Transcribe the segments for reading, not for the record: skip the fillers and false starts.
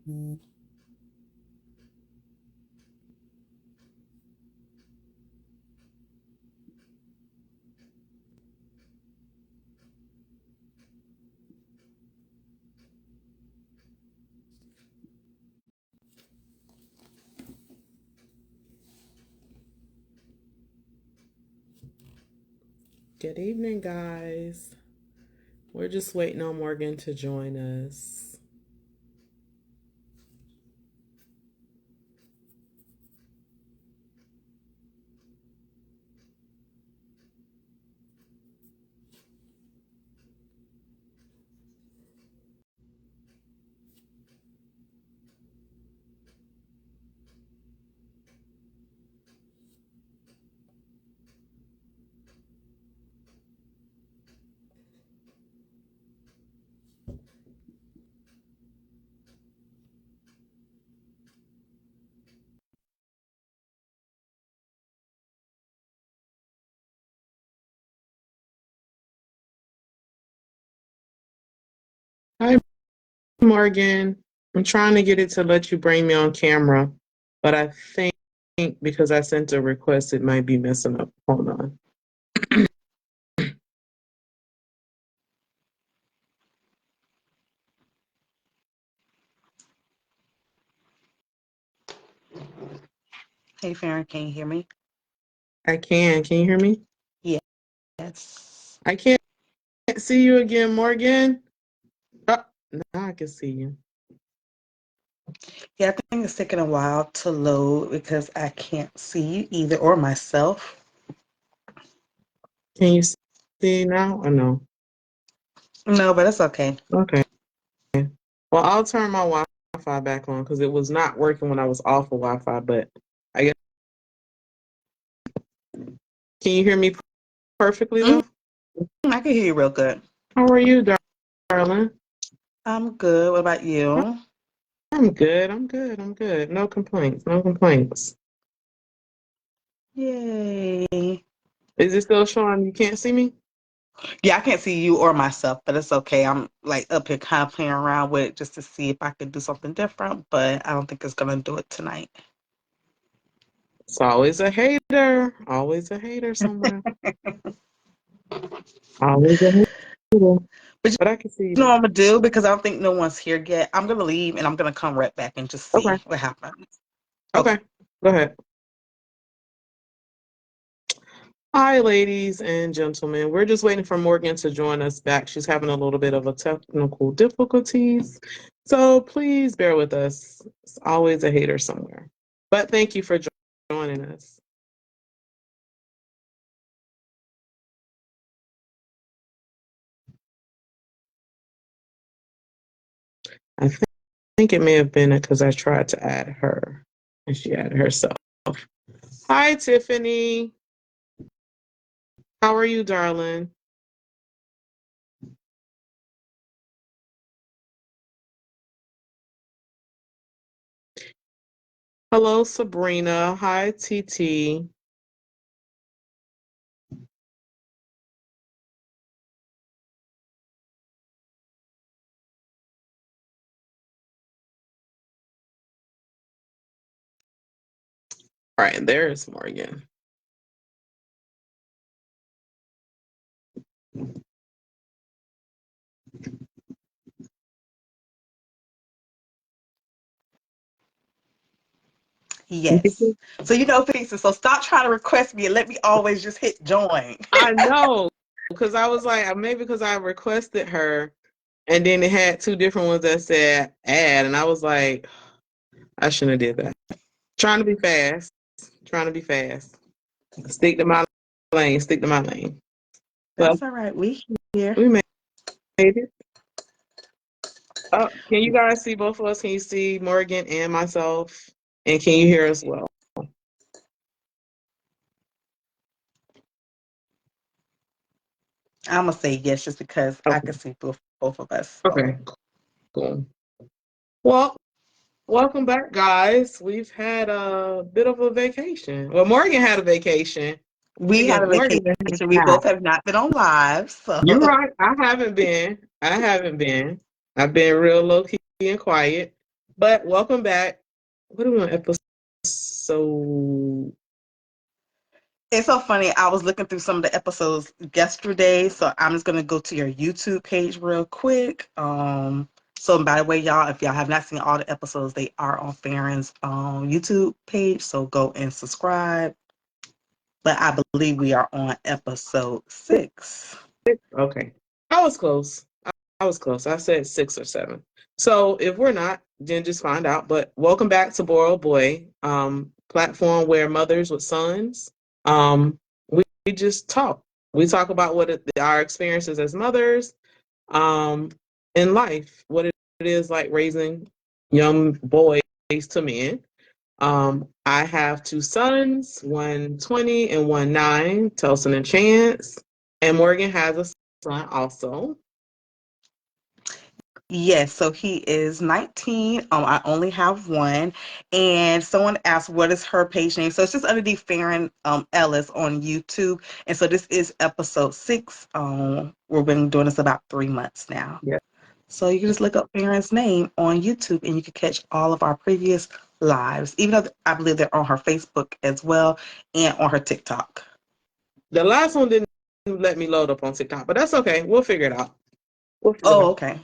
Good evening, guys. We're just waiting on Morgan to join us. Hi, Morgan. I'm trying to get it to let you bring me on camera, but I think because I sent a request, it might be messing up. Hold on. Hey, Farron, can you hear me? I can. Can you hear me? Yes. I can't see you again, Morgan. Oh, now I can see you. Yeah, I think it's taking a while to load because I can't see you either or myself. Can you see now or no? No, but it's okay. Okay. Well, I'll turn my Wi-Fi back on because it was not working when I was off of Wi-Fi, but I guess. Can you hear me perfectly Mm, though? I can hear you real good. How are you, darling? I'm good. What about you? I'm good. I'm good. I'm good. No complaints. No complaints. Yay. Is it still showing you can't see me? Yeah, I can't see you or myself, but it's okay. I'm like up here kind of playing around with it just to see if I could do something different, but I don't think it's gonna do it tonight. It's always a hater. Always a hater somewhere. Always a hater. But you But I can see know you. what I'm gonna do because I don't think no one's here yet. I'm gonna leave and I'm gonna come right back and just Okay. see what happens. Okay. Okay. Go ahead. Hi, ladies and gentlemen. We're just waiting for Morgan to join us back. She's having a little bit of a technical difficulties. So please bear with us. It's always a hater somewhere. But thank you for joining us. I think it may have been because I tried to add her and she added herself. Hi, Tiffany. How are you, darling? Hello, Sabrina. Hi, TT. All right, there's Morgan. Yes. So you know, Pizza. So stop trying to request me and let me always just hit join. I know, because I was like, maybe because I requested her, and then it had two different ones that said add, and I was like, I shouldn't have did that. Trying to be fast, trying to be fast. Stick to my lane, stick to my lane. But That's all right. We here. we made it. Oh, can you guys see both of us? Can you see Morgan and myself? And can you hear us well? I'm gonna say yes just because I Okay. can see both of us. So. Okay. Cool. Well, welcome back, guys. We've had a bit of a vacation. Well, Morgan had a vacation. We had a Morgan vacation. been We half. both have not been on live, so You're right. I haven't been. I haven't been. I've been real low key and quiet. But welcome back. What are we on episode? It's so funny. I was looking through some of the episodes yesterday, so I'm just gonna go to your YouTube page real quick. So by the way, y'all, if y'all have not seen all the episodes, they are on Farron's YouTube page. So go and subscribe. But I believe we are on episode 6. Okay. I was close. I was close. I said 6 or 7. So if we're not, then just find out. But welcome back to Boy Oh Boy, platform where mothers with sons, we just talk. We talk about our experiences as mothers, um, in life, what it is like raising young boys to men. I have 2 sons, one 20 and one 9, Telson and Chance. And Morgan has a son also. Yes, so he is 19. I only have one. And someone asked what is her page name. So it's just underneath Farron Ellis on YouTube. And so this is episode 6. We've been doing this about 3 months now. Yeah. So you can just look up Farron's name on YouTube and you can catch all of our previous lives, even though I believe they're on her Facebook as well and on her TikTok. The last one didn't let me load up on TikTok, but that's okay. We'll figure it out. Oh, okay.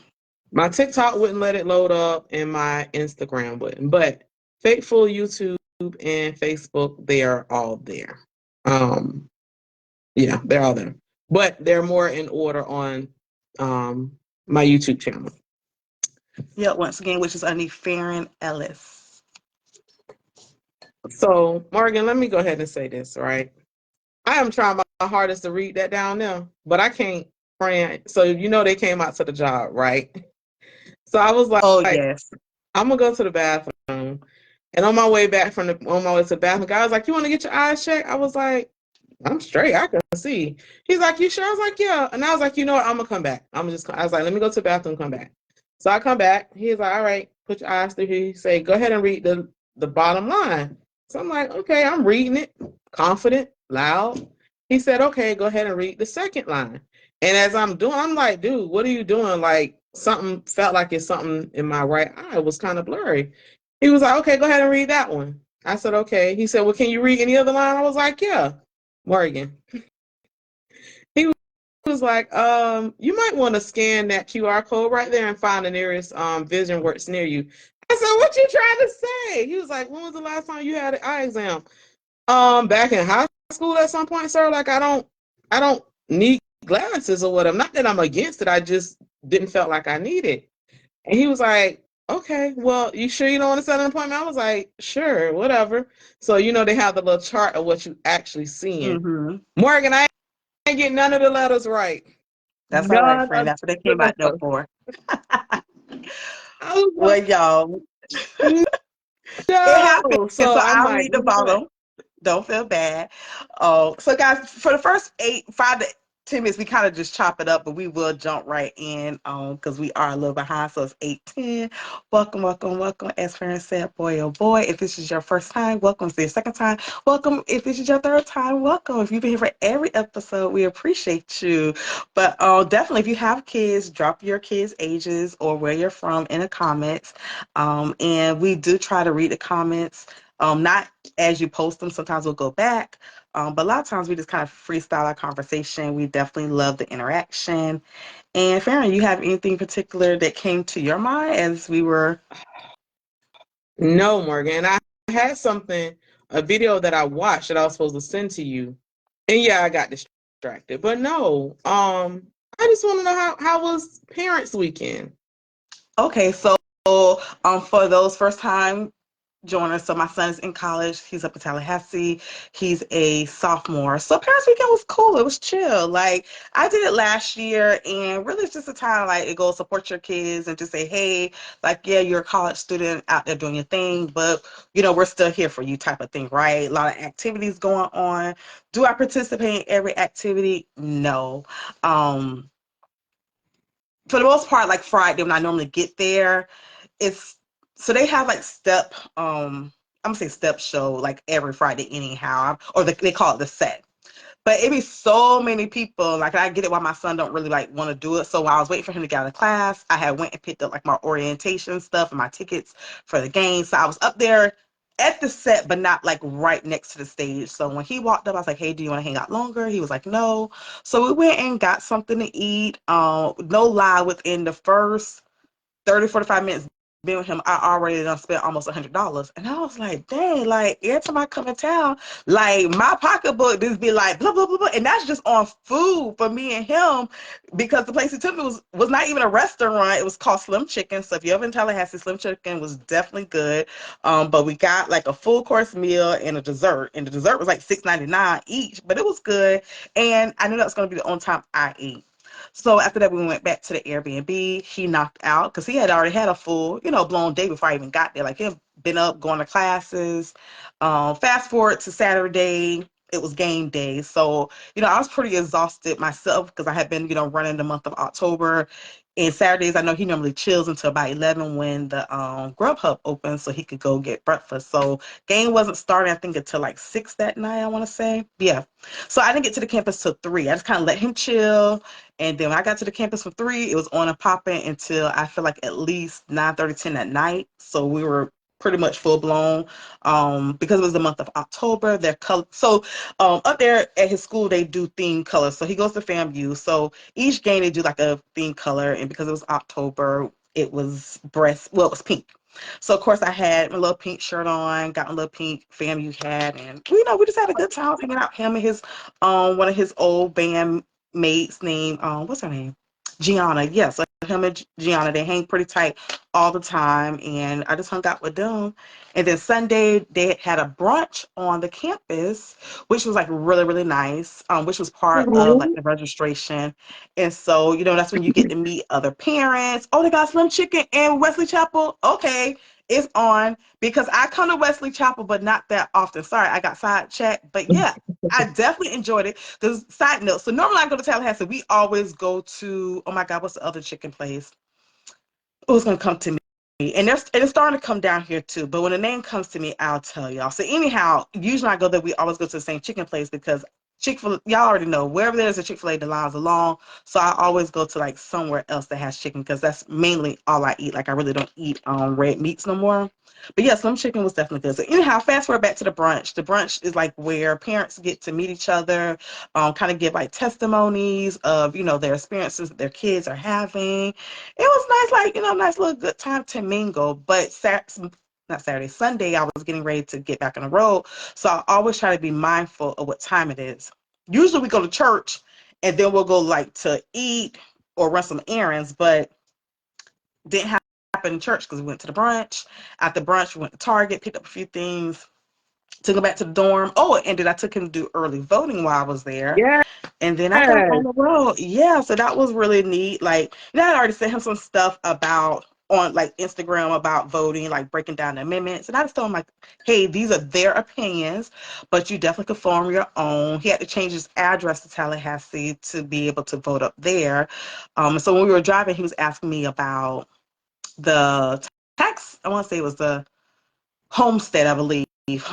My TikTok wouldn't let it load up and my Instagram wouldn't. But Faithful YouTube and Facebook, they are all there. Yeah, they're all there. But they're more in order on my YouTube channel. Yeah, once again, which is underneath Farron Ellis. So, Morgan, let me go ahead and say this, right? I am trying my hardest to read that down now, but I can't, friend. So, they came out to the job, right? So I was like, Oh, yes. I'm gonna go to the bathroom. And on my way back on my way to the bathroom, guy was like, "You want to get your eyes checked?" I was like, "I'm straight. I can see." He's like, "You sure?" I was like, "Yeah." And I was like, "You know what? I'm gonna come back. I was like, let me go to the bathroom, come back." So I come back. He's like, "All right, put your eyes through here." He say, "Go ahead and read the bottom line." So I'm like, "Okay, I'm reading it, confident, loud." He said, "Okay, go ahead and read the second line." And as I'm like, "Dude, what are you doing?" Like something felt like it's something in my right eye. It was kind of blurry. He was like, "Okay, go ahead and read that one." I said, "Okay." He said, "Well, can you read any other line?" I was like, "Yeah." Morgan. He was like, "You might want to scan that QR code right there and find the nearest Vision Works near you." I said, "What you trying to say?" He was like, "When was the last time you had an eye exam?" Back in high school at some point, sir. Like I don't need glasses or whatever. Not that I'm against it. I just didn't felt like I needed. And he was like, "Okay, well, you sure you don't want to set an appointment?" I was like, "Sure, whatever." So, they have the little chart of what you actually seeing. Mm-hmm. Morgan, I ain't getting none of the letters right. That's all right, None friend. of That's what they the came out there letters. for. I was Well, y'all, like, it no. happens. And So so I'm I'll like, read the bottom. Don't feel bad. So guys, for the first 5 to 10 minutes, we kind of just chop it up, but we will jump right in because we are a little behind. So it's 8:10. Welcome, welcome, welcome. As Farron said, boy, oh boy. If this is your first time, welcome. If this is your second time, welcome. If this is your third time, welcome. If you've been here for every episode, we appreciate you. But definitely, if you have kids, drop your kids' ages or where you're from in the comments. And we do try to read the comments. Not as you post them, sometimes we'll go back. But a lot of times we just kind of freestyle our conversation. We definitely love the interaction. And Farron, you have anything particular that came to your mind as we were? No, Morgan. I had a video that I watched that I was supposed to send to you. And yeah, I got distracted. But no, I just want to know how was parents' weekend? Okay, so for those first time joiners, so my son is in college. He's up in Tallahassee. He's a sophomore. So Parents Weekend was cool. It was chill. Like I did it last year, and really it's just a time like it goes support your kids and just say, hey, like yeah, you're a college student out there doing your thing, but we're still here for you type of thing, right? A lot of activities going on. Do I participate in every activity? No. For the most part, like Friday when I normally get there, it's so they have like I'm gonna say step show like every Friday anyhow, or they call it the set. But it be so many people. Like I get it why my son don't really like want to do it. So while I was waiting for him to get out of class, I had went and picked up like my orientation stuff and my tickets for the game. So I was up there at the set, but not like right next to the stage. So when he walked up, I was like, "Hey, do you want to hang out longer?" He was like, "No." So we went and got something to eat. No lie, within the first 30, 45 minutes being with him, I already done spent almost $100. And I was like, dang, like every time I come in town, like my pocketbook just be like blah blah blah blah. And that's just on food for me and him, because the place he took me was not even a restaurant. It was called Slim Chicken. So if you ever in Tallahassee, Slim Chicken was definitely good. But we got like a full course meal and a dessert. And the dessert was like $6.99 each, but it was good. And I knew that was gonna be the only time I ate. So after that, we went back to the Airbnb. He knocked out because he had already had a full, blown day before I even got there. Like he had been up going to classes. Fast forward to Saturday, it was game day. So, I was pretty exhausted myself because I had been, running the month of October. And Saturdays, I know he normally chills until about 11 when the Grubhub opens so he could go get breakfast. So game wasn't starting, I think, until like 6 that night, I want to say. Yeah. So I didn't get to the campus till 3. I just kind of let him chill. And then when I got to the campus from 3, it was on and popping until I feel like at least 9:30, 10 at night. So we were pretty much full blown. Because it was the month of October, their color. So up there at his school, they do theme colors. So he goes to FAMU. So each game they do like a theme color. And because it was October, it was it was pink. So of course I had my little pink shirt on, got my little pink FAMU hat, and we just had a good time hanging out. Him and his one of his old band mates named what's her name? Gianna. Yeah, so him and Gianna, they hang pretty tight all the time, and I just hung out with them. And then Sunday they had a brunch on the campus, which was like really, really nice, which was part of like Mhm. the registration. And so, that's when you get to meet other parents. Oh, they got Slim Chicken and Wesley Chapel. Okay, it's on, because I come to Wesley Chapel, but not that often. Sorry, I got sidetracked. But yeah, I definitely enjoyed it. Because side note, so normally I go to Tallahassee, we always go to, oh my God, what's the other chicken place? Oh, it's gonna come to me. And it's starting to come down here too. But when the name comes to me, I'll tell y'all. So anyhow, usually I go there, we always go to the same chicken place because Chick-fil-A, y'all already know, wherever there's a Chick-fil-A, the lines are long. So I always go to like somewhere else that has chicken because that's mainly all I eat. Like I really don't eat red meats no more. But yeah, Slim Chicken was definitely good. So anyhow, fast forward back to the brunch. The brunch is like where parents get to meet each other, kind of give like testimonies of, their experiences that their kids are having. It was nice, like, nice little good time to mingle. But not Saturday, Sunday, I was getting ready to get back on the road. So I always try to be mindful of what time it is. Usually we go to church and then we'll go like to eat or run some errands, but didn't happen in church because we went to the brunch. After brunch, we went to Target, picked up a few things, took him back to the dorm. Oh, and then I took him to do early voting while I was there. Yes. And then I got on the road. Yeah, so that was really neat. Like, I already sent him some stuff about on like Instagram about voting, like breaking down the amendments. And I just told him like, hey, these are their opinions, but you definitely could form your own. He had to change his address to Tallahassee to be able to vote up there. So when we were driving, he was asking me about the tax. I want to say it was the homestead, I believe,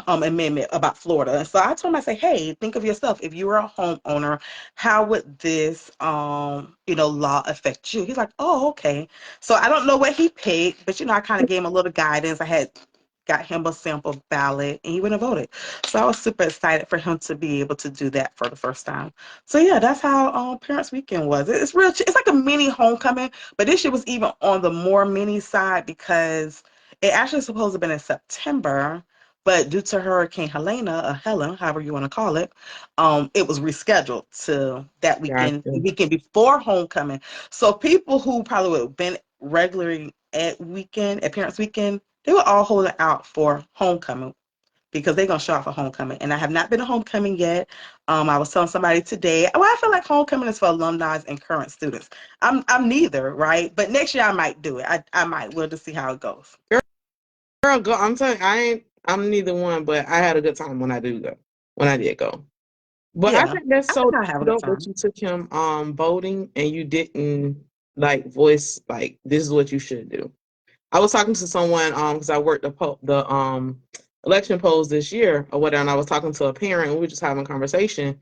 amendment about Florida. And so I told him, I say, hey, think of yourself. If you were a homeowner, how would this, law affect you? He's like, oh, okay. So I don't know what he picked, but, I kind of gave him a little guidance. I had got him a sample ballot and he went and voted. So I was super excited for him to be able to do that for the first time. So yeah, that's how Parents Weekend was. It's real. It's like a mini homecoming, but this year was even on the more mini side because it actually supposed to have been in September, but due to Hurricane Helena, or Helen, however you want to call it, it was rescheduled to that weekend, the Gotcha. weekend before homecoming. So people who probably would have been regularly at Parents Weekend, they were all holding out for homecoming because they're gonna show up for homecoming. And I have not been to homecoming yet. I was telling somebody today, well, I feel like homecoming is for alumni and current students. I'm neither, right? But next year I might do it. I might. We'll just see how it goes. Girl, go. I'm telling you, I'm neither one, but I had a good time when I do go. When I did go. But I Yeah, think that's I think so I have a good dope that time. you took him voting and you didn't like voice like this is what you should do. I was talking to someone because I worked the election polls this year or whatever, and I was talking to a parent and we were just having a conversation.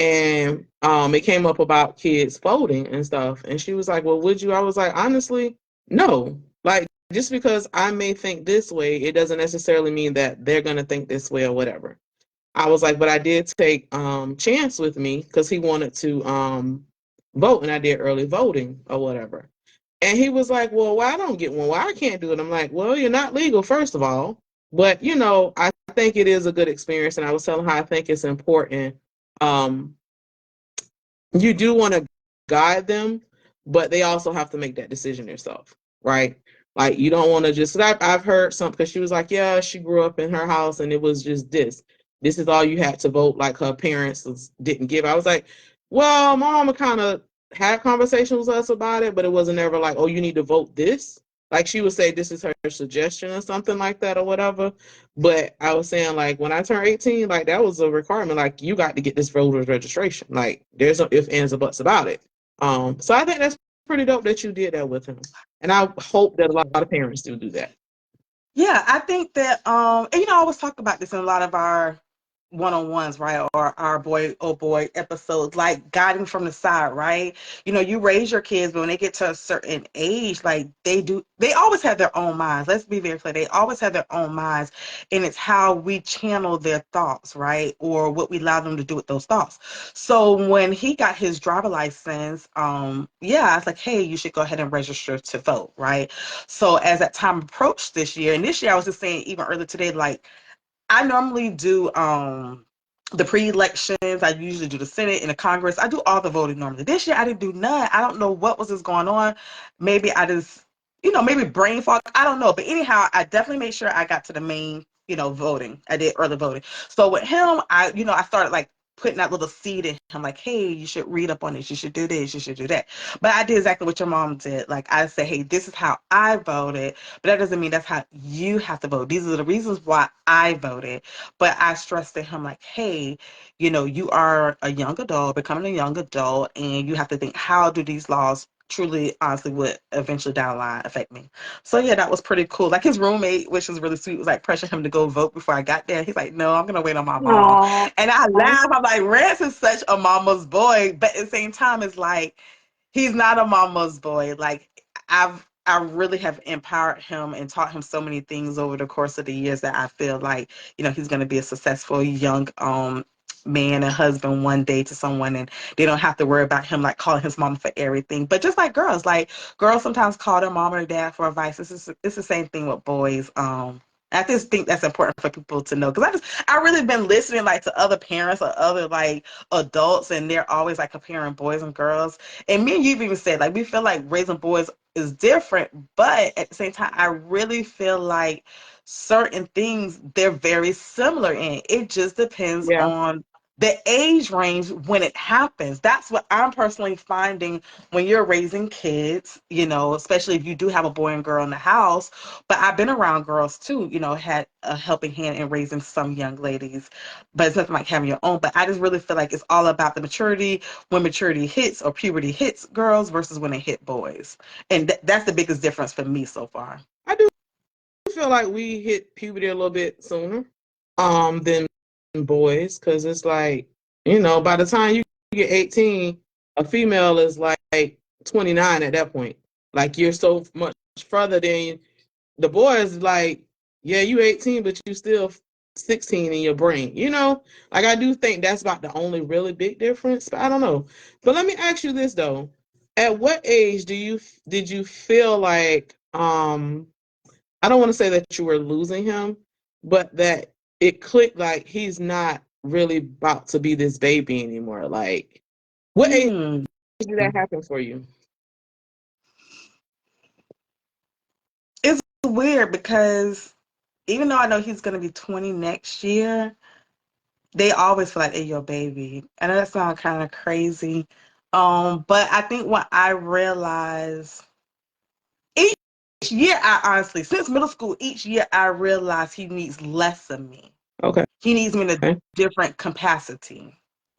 And it came up about kids voting and stuff. And she was like, well, would you? I was like, honestly, no. Like, just because I may think this way, it doesn't necessarily mean that they're going to think this way or whatever. I was like, but I did take Chance with me because he wanted to vote, and I did early voting or whatever. And he was like, well, why I don't get one? Why I can't do it? I'm like, well, you're not legal, first of all. But, I think it is a good experience. And I was telling her I think it's important. Um, you do want to guide them, but they also have to make that decision themselves, right? Like, you don't want to just, I've heard some, because she was like, yeah, she grew up in her house and it was just this. This is all you had to vote. Like, her parents didn't give. I was like, well, my mama kind of had conversations with us about it, but it wasn't ever like, oh, you need to vote this. Like, she would say this is her suggestion or something like that or whatever. But I was saying, like, when I turned 18, like, that was a requirement. Like, you got to get this voter's registration. Like, there's no ifs, ands, or buts about it. So I think that's pretty dope that you did that with him. And I hope that a lot of parents do that. Yeah, I think that and I always talk about this in a lot of our one-on-ones, right? Or our boy oh boy episodes, like guiding from the side, right? You raise your kids, but when they get to a certain age, like they always have their own minds. Let's be very clear. They always have their own minds. And it's how we channel their thoughts, right? Or what we allow them to do with those thoughts. So when he got his driver license, yeah, I was like, hey, you should go ahead and register to vote, right? So as that time approached this year, and this year I was just saying even earlier today, like I normally do the pre-elections. I usually do the Senate and the Congress. I do all the voting normally. This year I didn't do none. I don't know what was just going on. Maybe I just, maybe brain fog. I don't know. But anyhow, I definitely made sure I got to the main, voting. I did early voting. So with him, I started like putting that little seed in him, like, hey, you should read up on this, you should do this, you should do that. But I did exactly what your mom did. Like I said, hey, this is how I voted, but that doesn't mean that's how you have to vote. These are the reasons why I voted. But I stressed to him, like, hey, you are a young adult, becoming a young adult, and you have to think, how do these laws truly, honestly, would eventually down the line affect me? So yeah, that was pretty cool. Like his roommate, which was really sweet, was like pressuring him to go vote before I got there. He's like, no, I'm gonna wait on my mom. Aww. And I laugh. I'm like, Rance is such a mama's boy, but at the same time, it's like he's not a mama's boy. Like I really have empowered him and taught him so many things over the course of the years that I feel like, he's going to be a successful young man and husband one day to someone, and they don't have to worry about him like calling his mom for everything. But just like girls sometimes call their mom or dad for advice. It's the same thing with boys. I just think that's important for people to know, because I really been listening like to other parents or other like adults, and they're always like comparing boys and girls. And me and you've even said like we feel like raising boys is different, but at the same time, I really feel like certain things they're very similar in. It just depends Yeah. on the age range when it happens. That's what I'm personally finding when you're raising kids, especially if you do have a boy and girl in the house. But I've been around girls too, had a helping hand in raising some young ladies, but it's nothing like having your own. But I just really feel like it's all about the maturity, when maturity hits or puberty hits girls versus when it hit boys. And that's the biggest difference for me so far. I do feel like we hit puberty a little bit sooner than boys, because it's like, by the time you get 18, a female is like 29 at that point. Like, you're so much further than the boys. Like, yeah, you 18, but you still 16 in your brain, like, I do think that's about the only really big difference, but I don't know. But let me ask you this though: at what age did you feel like, I don't want to say that you were losing him, but that it clicked, like, he's not really about to be this baby anymore? Like, what age Hmm. did that happen for you? It's weird because even though I know he's going to be 20 next year, they always feel like they're your baby. I know that sounds kind of crazy. But I think what I realized each year, I honestly, since middle school, each year I realize he needs less of me. Okay. He needs me in a Okay. different capacity.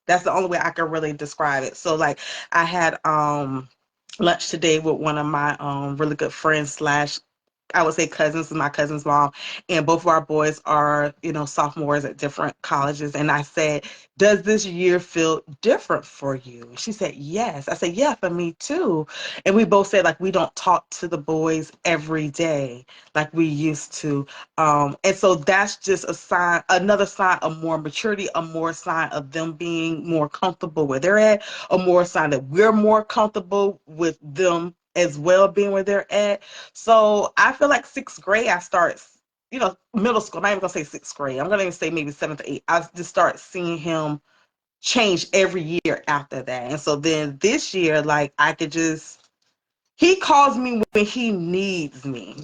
That's the only way I can really describe it. So like I had lunch today with one of my really good friends slash I would say cousins, my cousin's mom, and both of our boys are, sophomores at different colleges. And I said, does this year feel different for you? And she said, yes. I said, yeah, for me too. And we both said, like, we don't talk to the boys every day like we used to. And so that's just another sign of more maturity, a more sign of them being more comfortable where they're at, a more sign that we're more comfortable with them as well being where they're at. So I feel like sixth grade, I start, middle school. I'm not even gonna say sixth grade. I'm gonna even say maybe seventh or eighth. I just start seeing him change every year after that. And so then this year, like he calls me when he needs me.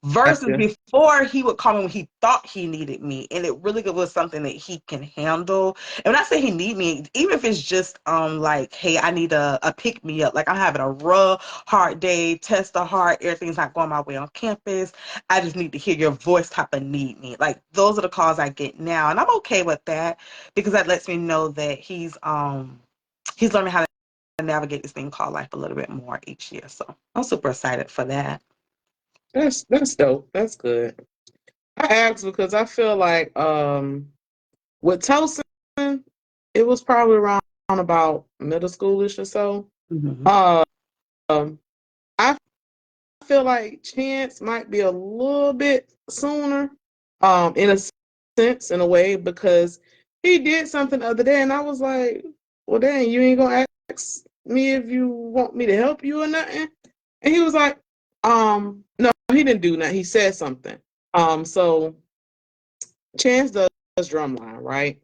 Versus Gotcha. before, he would call me when he thought he needed me, and it really was something that he can handle. And when I say he need me, even if it's just like, hey, I need a pick me up, like I'm having a rough, hard day, test of heart, everything's not going my way on campus. I just need to hear your voice type of need me. Like those are the calls I get now, and I'm okay with that because that lets me know that he's learning how to navigate this thing called life a little bit more each year. So I'm super excited for that. That's dope. That's good. I asked because I feel like with Tosin, it was probably around about middle schoolish or so. Mm-hmm. I feel like Chance might be a little bit sooner, in a sense, in a way, because he did something the other day, and I was like, "Well, dang, you ain't gonna ask me if you want me to help you or nothing?" And he was like, no, he didn't do nothing. He said something. So Chance does drumline, right?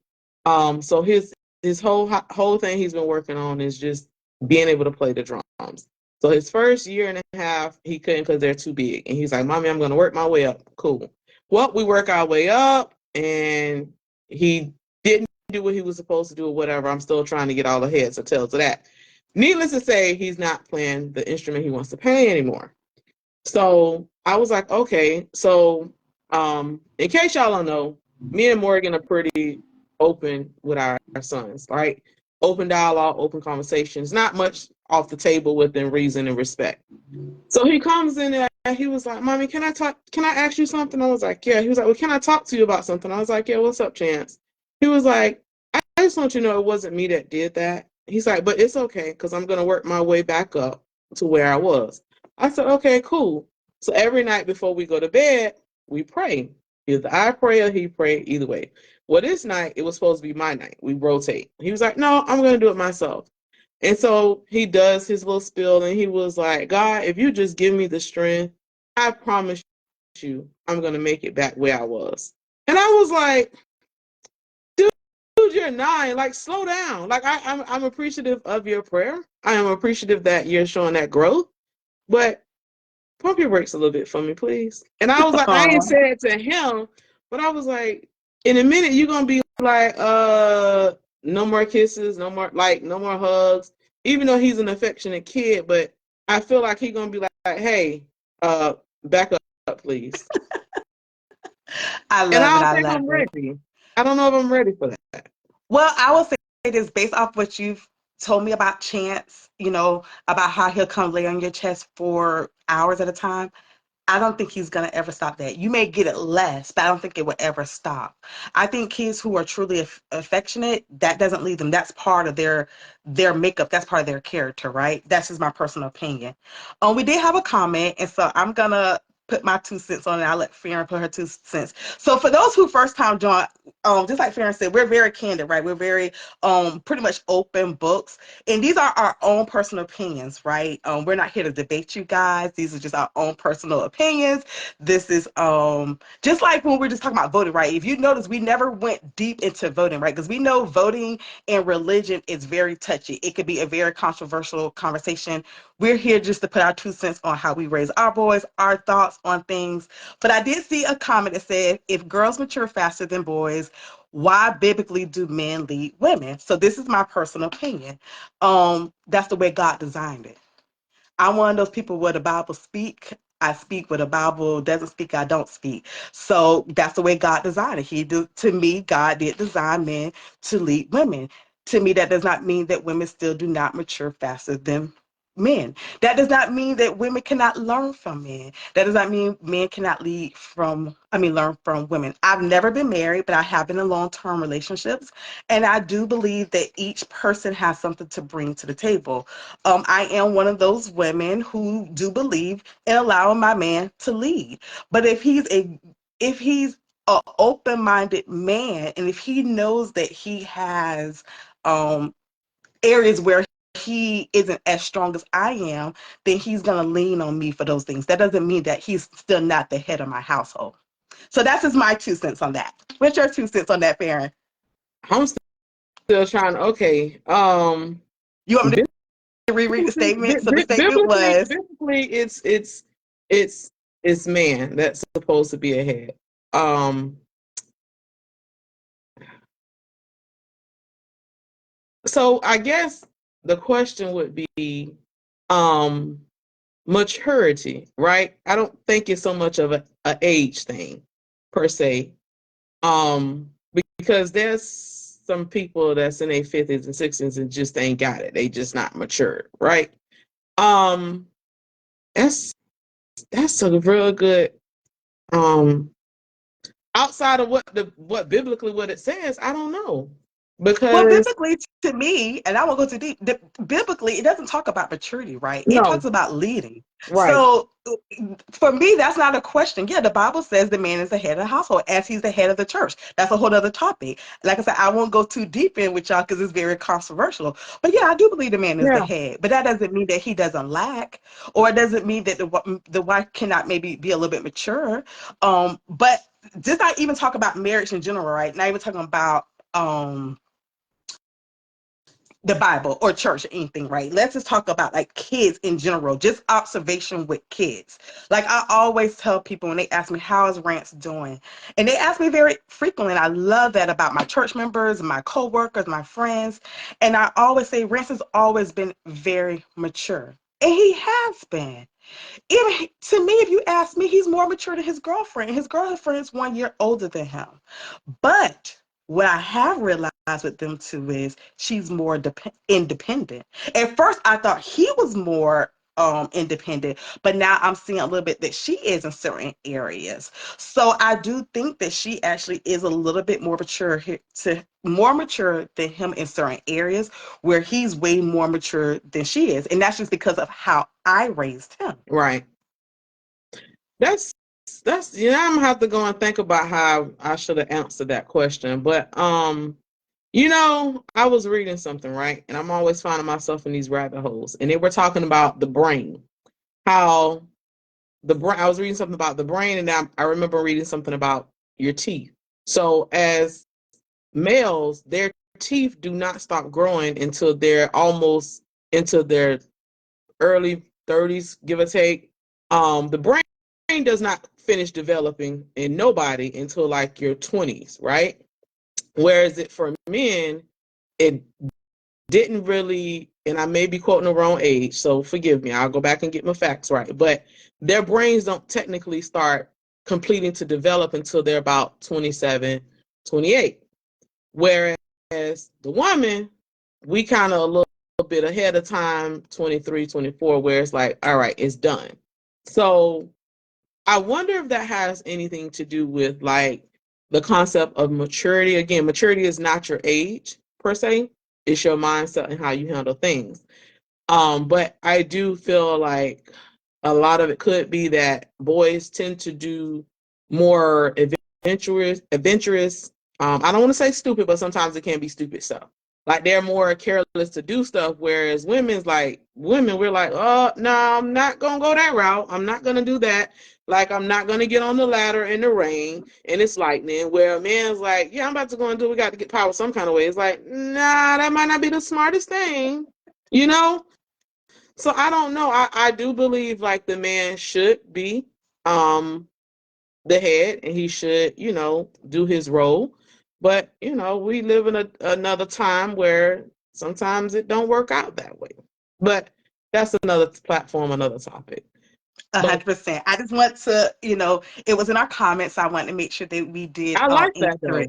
So his whole thing he's been working on is just being able to play the drums. So his first year and a half, he couldn't because they're too big. And he's like, "Mommy, I'm going to work my way up." Cool. Well, we work our way up, and he didn't do what he was supposed to do or whatever. I'm still trying to get all the heads or tails of that. Needless to say, he's not playing the instrument he wants to play anymore. So I was like, okay. So in case y'all don't know, me and Morgan are pretty open with our sons, right? Open dialogue, open conversations, not much off the table within reason and respect. So he comes in there and he was like, "Mommy, can I ask you something?" I was like, "Yeah." He was like, "Well, can I talk to you about something?" I was like, "Yeah, what's up, Chance?" He was like, I just want you to know it wasn't me that did that. He's like, "But it's okay because I'm going to work my way back up to where I was." I said, "Okay, cool." So every night before we go to bed, we pray. Either I pray or he pray, either way. Well, this night, it was supposed to be my night. We rotate. He was like, "No, I'm going to do it myself." And so he does his little spiel and he was like, "God, if you just give me the strength, I promise you, I'm going to make it back where I was." And I was like, dude, you're 9. Like, slow down. Like, I'm appreciative of your prayer. I am appreciative that you're showing that growth, but pump your brakes a little bit for me, please. And I was like, I ain't said it to him, but I was like, in a minute, you're going to be like, no more kisses, no more hugs, even though he's an affectionate kid, but I feel like he's going to be like, hey, back up, please. I And love I it. don't I think love I'm it. ready. I don't know if I'm ready for that. Well, I will say this based off what you've told me about Chance, about how he'll come lay on your chest for hours at a time. I don't think he's going to ever stop that. You may get it less, but I don't think it will ever stop. I think kids who are truly affectionate, that doesn't leave them. That's part of their makeup. That's part of their character, right? That's just my personal opinion. We did have a comment, and so I'm going to put my 2 cents on it. I'll let Farron put her 2 cents. So for those who first time join, just like Farron said, we're very candid, right? We're very pretty much open books. And these are our own personal opinions, right? We're not here to debate you guys. These are just our own personal opinions. This is just like when we're just talking about voting, right? If you notice, we never went deep into voting, right? Because we know voting and religion is very touchy. It could be a very controversial conversation. We're here just to put our 2 cents on how we raise our boys, our thoughts on things. But I did see a comment that said, if girls mature faster than boys, why biblically do men lead women? So this is my personal opinion. That's the way God designed it. I'm one of those people where the Bible speak, I speak. Where the Bible doesn't speak, I don't speak. So that's the way God designed it. To me, God did design men to lead women. To me, that does not mean that women still do not mature faster than men. That does not mean that women cannot learn from men. That does not mean men cannot learn from women. I've never been married, but I have been in long-term relationships. And I do believe that each person has something to bring to the table. I am one of those women who do believe in allowing my man to lead. But if he's a open-minded man, and if he knows that he has areas where he isn't as strong as I am, then he's going to lean on me for those things. That doesn't mean that he's still not the head of my household. So that's just my 2 cents on that. What's your 2 cents on that, Farron? I'm still trying to, okay. You want me to reread the statement? So the statement was... Biblically, it's man that's supposed to be ahead. So I guess the question would be maturity, right? I don't think it's so much of a age thing per se. Because there's some people that's in their 50s and 60s and just ain't got it. They just not matured, right? That's a real good outside of what biblically what it says, I don't know. Because well, biblically, to me, and I won't go too deep, biblically, it doesn't talk about maturity, right? It talks about leading. Right. So for me, that's not a question. Yeah, the Bible says the man is the head of the household as he's the head of the church. That's a whole other topic. Like I said, I won't go too deep in with y'all because it's very controversial. But yeah, I do believe the man is the head. But that doesn't mean that he doesn't lack, or it doesn't mean that the wife cannot maybe be a little bit mature. But just not even talk about marriage in general, right? Not even talking about the Bible or church or anything, right? Let's just talk about like kids in general, just observation with kids. Like I always tell people when they ask me, how is Rance doing? And they ask me very frequently, and I love that about my church members, my co-workers, my friends. And I always say Rance has always been very mature. And he has been. Even to me, if you ask me, he's more mature than his girlfriend. His girlfriend is 1 year older than him. But what I have realized with them too is she's more independent. At first, I thought he was more independent, but now I'm seeing a little bit that she is in certain areas. So I do think that she actually is a little bit more mature than him in certain areas where he's way more mature than she is, and that's just because of how I raised him. Right. That's I'm gonna have to go and think about how I should have answered that question. But I was reading something, right? And I'm always finding myself in these rabbit holes. And they were talking about the brain. How I was reading something about the brain, and I remember reading something about your teeth. So as males, their teeth do not stop growing until they're almost into their early 30s, give or take. The brain does not finish developing in nobody until like your 20s, right? Whereas for men, it didn't really, and I may be quoting the wrong age, so forgive me, I'll go back and get my facts right, but their brains don't technically start completing to develop until they're about 27, 28. Whereas the woman, we kind of a little bit ahead of time, 23, 24, where it's like, all right, it's done. So I wonder if that has anything to do with like the concept of maturity. Again, maturity is not your age per se. It's your mindset and how you handle things. But I do feel like a lot of it could be that boys tend to do more adventurous. I don't want to say stupid, but sometimes it can be stupid stuff. Like they're more careless to do stuff, whereas women, we're like, oh no, I'm not gonna go that route. I'm not gonna do that. Like I'm not gonna get on the ladder in the rain and it's lightning. Where a man's like, yeah, I'm about to go and do. We got to get power some kind of way. It's like, nah, that might not be the smartest thing, you know. So I don't know. I do believe like the man should be the head and he should, do his role. But, we live in another time where sometimes it don't work out that way. But that's another platform, another topic. 100%. I just want to, it was in our comments. I wanted to make sure that we did. I like that though.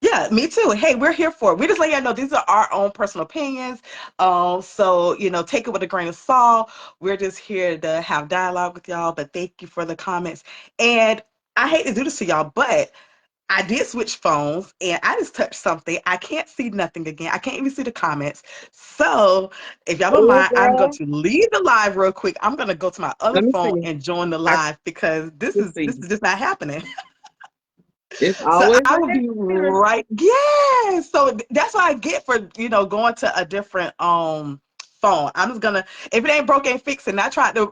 Yeah, me too. Hey, we're here for it. We just let you know these are our own personal opinions. So take it with a grain of salt. We're just here to have dialogue with y'all. But thank you for the comments. And I hate to do this to y'all, but I did switch phones and I just touched something. I can't see nothing again. I can't even see the comments. So if y'all don't Oh, mind, I'm going girl. to leave the live real quick. I'm going to go to my other Let me phone see. and join the I live because this can is see. this is just not happening. It's So always I like will be that. right. Yeah. So that's what I get for going to a different phone. I'm just gonna, if it ain't broke, ain't fix it. And I tried to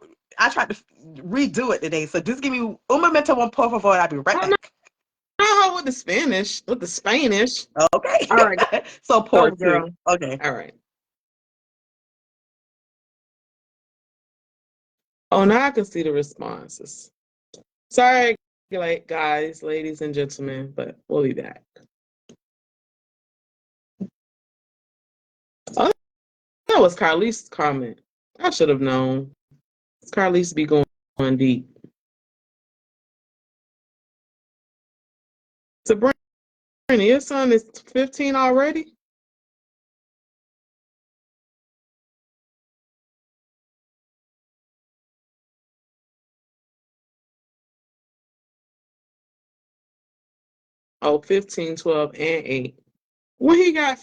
redo it today. So just give me un momento, one por favor. I'll be right Oh, no, back. no, with the Spanish. With the Spanish. Okay. All right, So go, por two. girl. Okay. All right. Oh, now I can see the responses. Sorry, like guys, ladies and gentlemen, but we'll be back. Oh, that was Carly's comment. I should have known. Carly's be going deep. Sabrina, your son is 15 already? Oh, 15, 12, and 8. When he got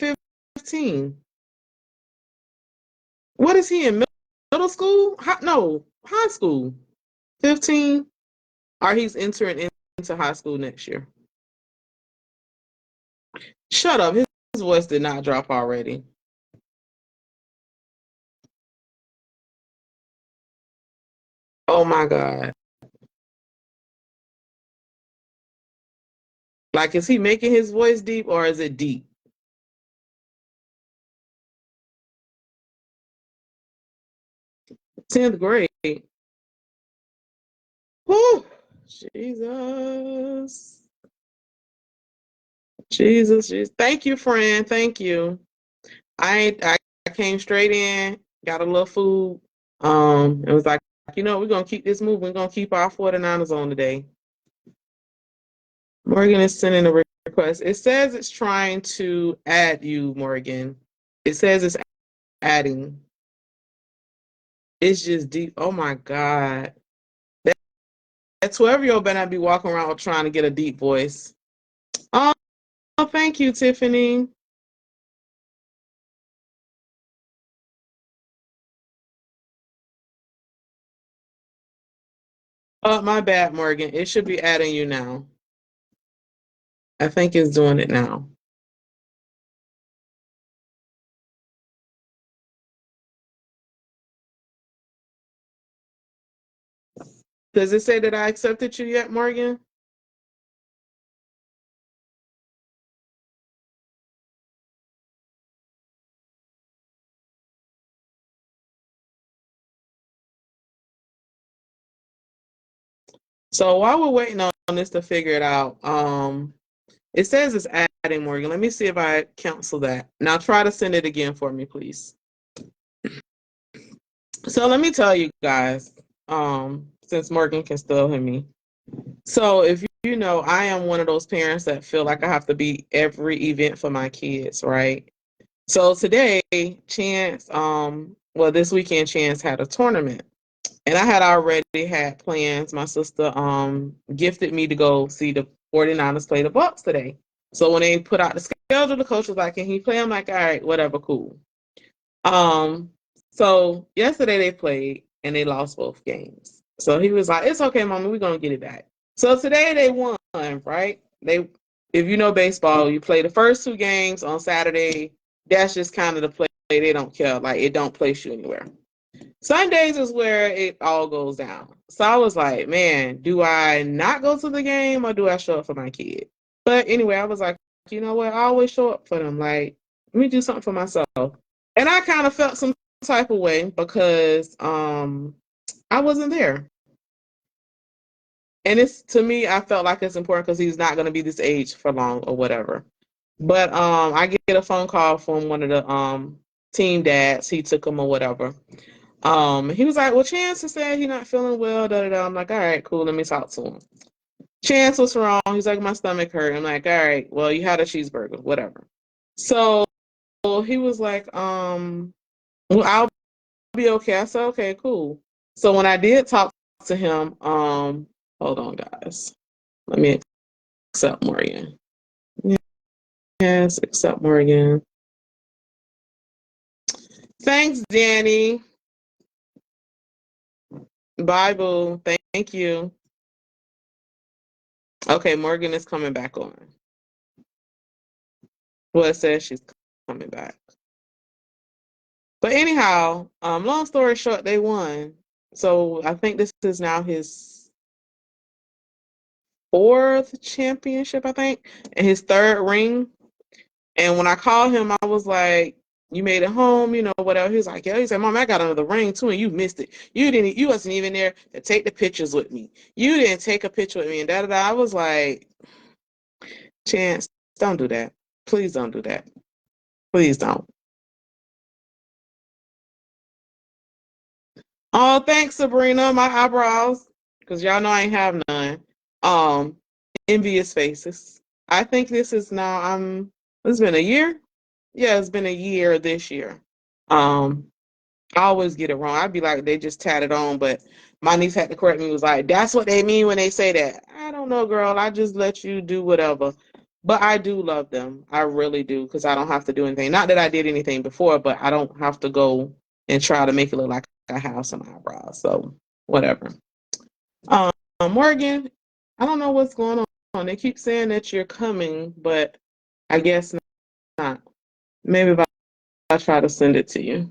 15? What is he in middle school? No, high school. 15? Or he's entering into high school next year. Shut up. His voice did not drop already. Oh my God. Like, is he making his voice deep or is it deep? 10th grade. Whew. Jesus. Jesus. Thank you, friend. Thank you. I came straight in, got a little food. It was like, we're gonna keep this moving. We're gonna keep our 49ers on today. Morgan is sending a request. It says it's trying to add you, Morgan. It says it's adding. It's just deep. Oh my God. That 12-year-old better not be walking around trying to get a deep voice. Oh, thank you, Tiffany. Oh, my bad, Morgan. It should be adding you now. I think it's doing it now. Does it say that I accepted you yet, Morgan? So while we're waiting on this to figure it out, it says it's adding, Morgan. Let me see if I cancel that. Now try to send it again for me, please. So let me tell you guys, since Morgan can still hear me. So if you know, I am one of those parents that feel like I have to be every event for my kids, right? So today, Chance, this weekend, Chance had a tournament. And I had already had plans. My sister gifted me to go see the 49ers play the Bucks today. So when they put out the schedule, the coach was like, "Can he play?" I'm like, "All right, whatever, cool." Um, so yesterday they played and they lost both games. So he was like, "It's okay, mama, we're gonna get it back." So today they won, right? If you know baseball, you play the first two games on Saturday. That's just kind of the play. They don't care, like it don't place you anywhere. Sundays is where it all goes down. So I was like, man, do I not go to the game or do I show up for my kid? But anyway, I was like, you know what? I always show up for them. Like, let me do something for myself. And I kind of felt some type of way because I wasn't there. And it's to me, I felt like it's important because he's not going to be this age for long or whatever. But I get a phone call from one of the team dads. He took him or whatever. He was like, well, Chance said he's not feeling well. Da, da, da. I'm like, all right, cool. Let me talk to him. Chance, what's wrong? He's like, my stomach hurt. I'm like, all right, well, you had a cheeseburger, whatever. So he was like, well, I'll be okay. I said, okay, cool. So when I did talk to him, hold on, guys. Let me accept Morgan. Yes, accept Morgan. Thanks, Danny. Bible, thank you. Okay, Morgan is coming back on. Well, it says she's coming back. But anyhow, long story short, they won. So I think this is now his fourth championship, I think, and his third ring. And when I called him, I was like, "You made it home, whatever." He was like, "Yeah." He said, "Mom, I got another ring too, and you missed it. You wasn't even there to take the pictures with me. You didn't take a picture with me." And da da da. I was like, "Chance, don't do that. Please don't do that. Please don't." Oh, thanks, Sabrina. My eyebrows, because y'all know I ain't have none. Um, Envious faces. I think this is now. It's been a year. Yeah, it's been a year this year. Um, I always get it wrong. I'd be like, they just tatted on, but my niece had to correct me. Was like, that's what they mean when they say that. I don't know, girl. I just let you do whatever. But I do love them. I really do, because I don't have to do anything. Not that I did anything before, but I don't have to go and try to make it look like I have some eyebrows. So whatever. Um, Morgan, I don't know what's going on. They keep saying that you're coming, but I guess not. Maybe if I try to send it to you.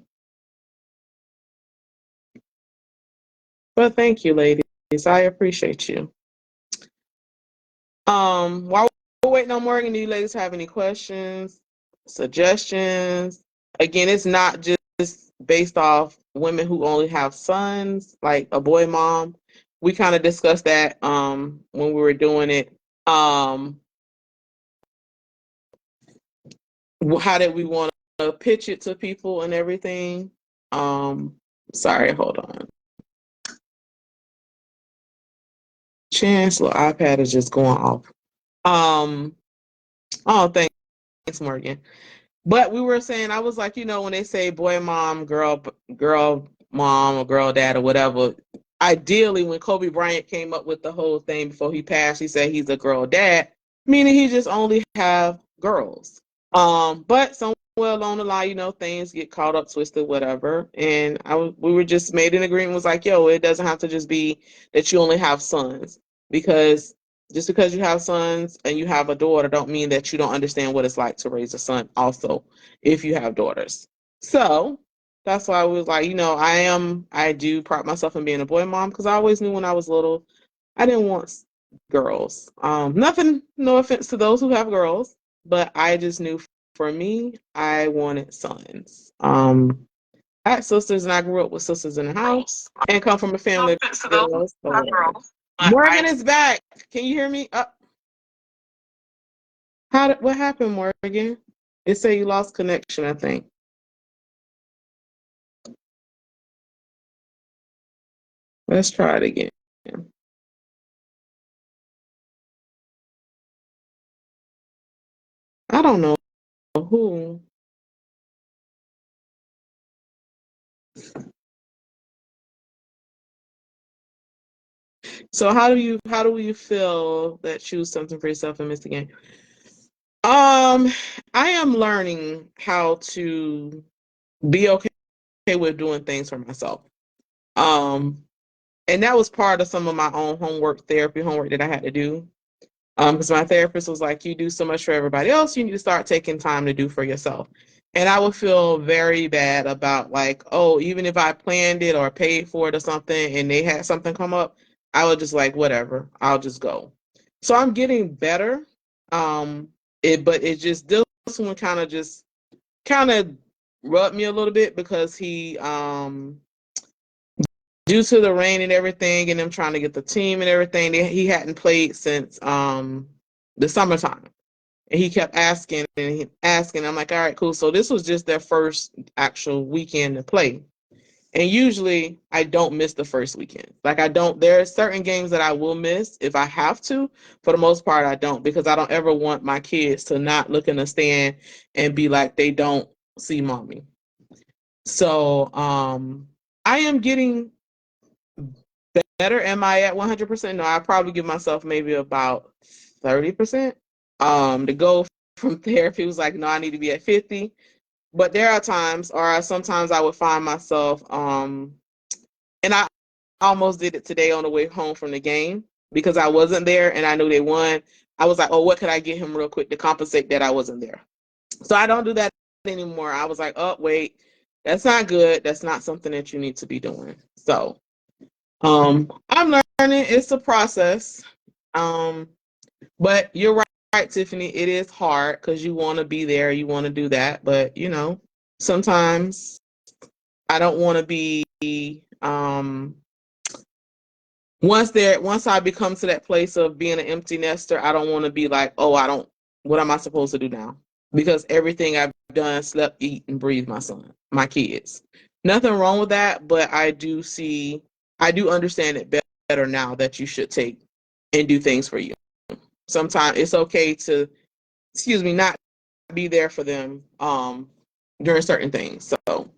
But thank you, ladies. I appreciate you. While we're waiting on Morgan, do you ladies have any questions, suggestions? Again, it's not just based off women who only have sons, like a boy mom. We kind of discussed that when we were doing it. Um, how did we want to pitch it to people and everything? Um, Sorry, hold on. Chancellor iPad is just going off. Um, oh, thanks, Morgan. But we were saying, I was like, when they say boy mom, girl mom, or girl dad, or whatever, ideally, when Kobe Bryant came up with the whole thing before he passed, he said he's a girl dad, meaning he just only have girls. But somewhere along the line, things get caught up, twisted, whatever. And we were just made an agreement, was like, yo, it doesn't have to just be that you only have sons, because just because you have sons and you have a daughter don't mean that you don't understand what it's like to raise a son also, if you have daughters. So that's why I was like, I do pride myself in being a boy mom, because I always knew when I was little, I didn't want girls. Nothing, no offense to those who have girls, but I just knew for me, I wanted sons. I had sisters, and I grew up with sisters in the house and come from a family of girls. So, Morgan is back. Can you hear me? What happened, Morgan? It said you lost connection, I think. Let's try it again. I don't know who. So how do you feel that choose something for yourself and miss the game? I am learning how to be okay with doing things for myself. Um, and that was part of some of my own therapy homework that I had to do. Because my therapist was like, you do so much for everybody else, you need to start taking time to do for yourself. And I would feel very bad about, like, oh, even if I planned it or paid for it or something and they had something come up, I would just like, whatever, I'll just go. So I'm getting better. But it just, this one kind of rubbed me a little bit, because he due to the rain and everything, and them trying to get the team and everything, he hadn't played since the summertime. And he kept asking and asking. I'm like, all right, cool. So this was just their first actual weekend to play. And usually I don't miss the first weekend. Like I don't, there are certain games that I will miss if I have to. For the most part, I don't, because I don't ever want my kids to not look in the stand and be like they don't see mommy. So I am getting better. Am I at 100%? No, I probably give myself maybe about 30%. To go from therapy was like, no, I need to be at 50. But there are times, or sometimes I would find myself, and I almost did it today on the way home from the game because I wasn't there and I knew they won. I was like, oh, what could I get him real quick to compensate that I wasn't there? So I don't do that anymore. I was like, oh, wait, that's not good. That's not something that you need to be doing. So I'm learning. It's a process. Um, but you're right, Tiffany. It is hard because you want to be there. You want to do that. But, sometimes I don't want to be once I become to that place of being an empty nester, I don't want to be like, oh, what am I supposed to do now? Because everything I've done, slept, eat, and breathe my kids. Nothing wrong with that, but I do understand it better now that you should take and do things for you. Sometimes it's okay to, not be there for them during certain things. So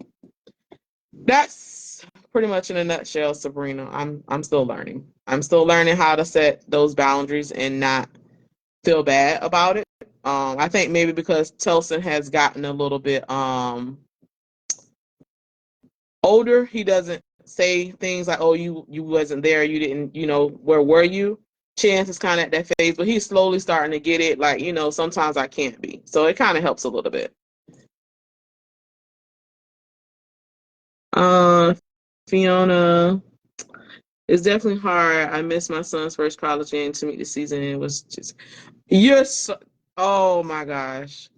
that's pretty much in a nutshell, Sabrina. I'm still learning. I'm still learning how to set those boundaries and not feel bad about it. I think maybe because Telson has gotten a little bit older, he doesn't say things like, "Oh, you wasn't there, you didn't, where were you?" Chance is kind of at that phase, but he's slowly starting to get it. Like, sometimes I can't be, so it kind of helps a little bit. Uh, Fiona, it's definitely hard. I missed my son's first college game to meet the season. It was just you're so, oh my gosh.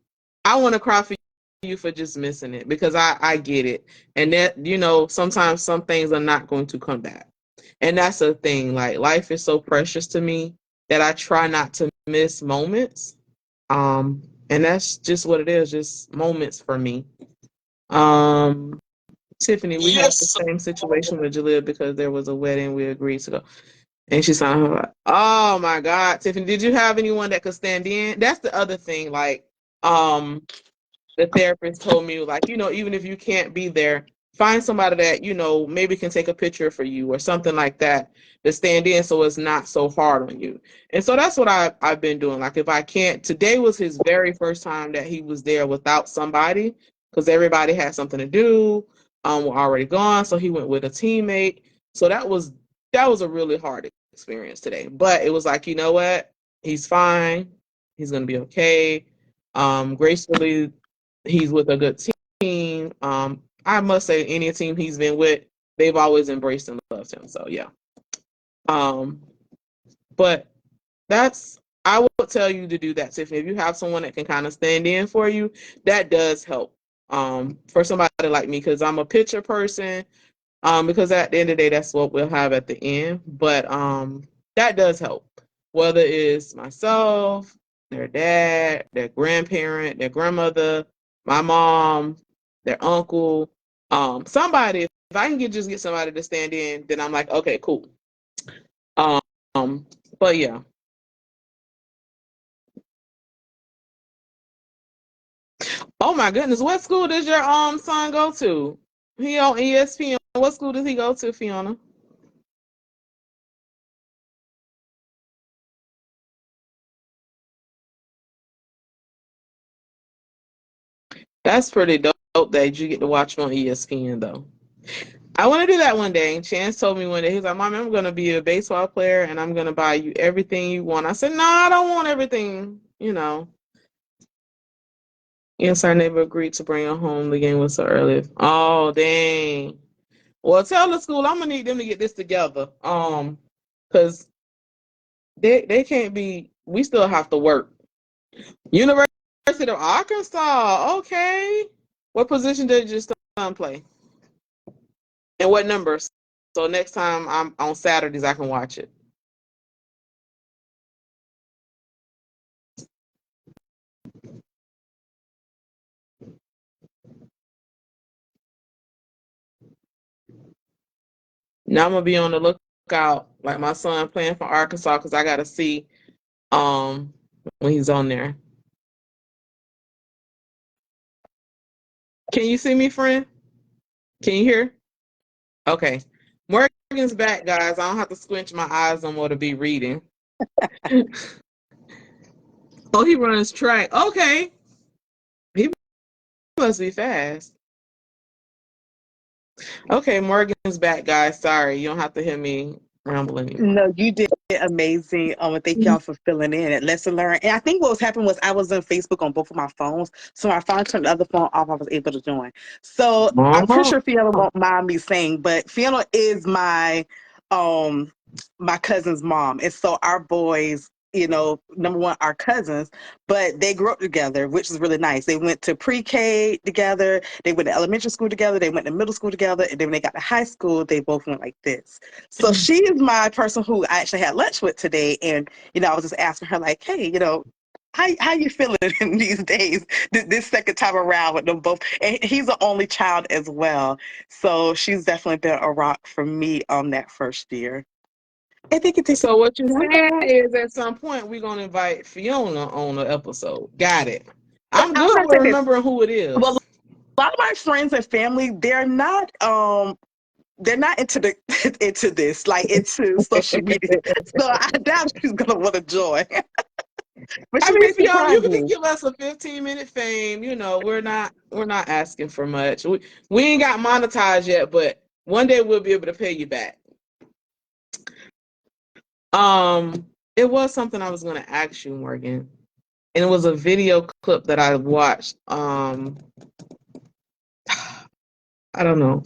I want to cry for you for just missing it because I get it. And that, sometimes some things are not going to come back. And that's the thing. Like life is so precious to me that I try not to miss moments. And that's just what it is, just moments for me. Um Tiffany, we had the same situation with Jalea because there was a wedding we agreed to go. And she signed her. Oh my God, Tiffany, did you have anyone that could stand in? That's the other thing. Like, the therapist told me, like, even if you can't be there, find somebody that, maybe can take a picture for you or something like that to stand in so it's not so hard on you. And so that's what I've been doing. Like, if I can't, today was his very first time that he was there without somebody because everybody had something to do. We're already gone. So he went with a teammate. So that was a really hard experience today. But it was like, you know what? He's fine. He's gonna be okay. Gracefully, he's with a good team. I must say, any team he's been with, they've always embraced and loved him. So yeah. Um, but I will tell you to do that, Tiffany. If you have someone that can kind of stand in for you, that does help. For somebody like me, because I'm a pitcher person. Because at the end of the day, that's what we'll have at the end. But that does help. Whether it's myself, their dad, their grandparent, their grandmother, my mom, their uncle, somebody. If I can just get somebody to stand in, then I'm like, okay, cool. Um, but yeah. Oh my goodness, what school does your son go to? He on ESPN. What school does he go to, Fiona? That's pretty dope that you get to watch him on ESPN though. I want to do that one day. Chance told me one day, he's like, Mom, I'm going to be a baseball player and I'm going to buy you everything you want. I said, no, I don't want everything, Yes, our neighbor agreed to bring her home. The game was so early. Oh, dang. Well, tell the school I'm going to need them to get this together. Because they can't be, we still have to work. University of Arkansas. Okay. What position did your son play? And what numbers? So next time I'm on Saturdays, I can watch it. Now I'm gonna be on the lookout, like my son playing for Arkansas, because I gotta see um when he's on there. Can you see me, friend? Can you hear? Okay. Morgan's back, guys. I don't have to squinch my eyes no more to be reading. Oh, he runs track. Okay. He must be fast. Okay, Morgan's back, guys. Sorry, you don't have to hear me ramble anymore. No, you did amazing. And thank y'all for filling in at Lesson Learned. And I think what was happening was I was on Facebook on both of my phones. So I finally turned the other phone off. I was able to join. So I'm pretty sure Fiona won't mind me saying, but Fiona is my cousin's mom. And so our boys, you know, number one, are cousins, but they grew up together, which is really nice. They went to pre-K together, they went to elementary school together, they went to middle school together, and then when they got to high school, they both went like this. So she is my person who I actually had lunch with today, and you know, I was just asking her like, hey, you know, how you feeling in these days? This second time around with them both, and he's the only child as well. So she's definitely been a rock for me on that first year. I think it takes. So what you're saying is at some point we're gonna invite Fiona on the episode. Got it. I'm good with remembering who it is. Well, a lot of my friends and family, they're not into into this, like into social media. So I doubt she's gonna want to join. But I mean, Fiona, you can give us a 15-minute fame. You know, we're not asking for much. We ain't got monetized yet, but one day we'll be able to pay you back. It was something I was going to ask you, Morgan, and it was a video clip that I watched. I don't know,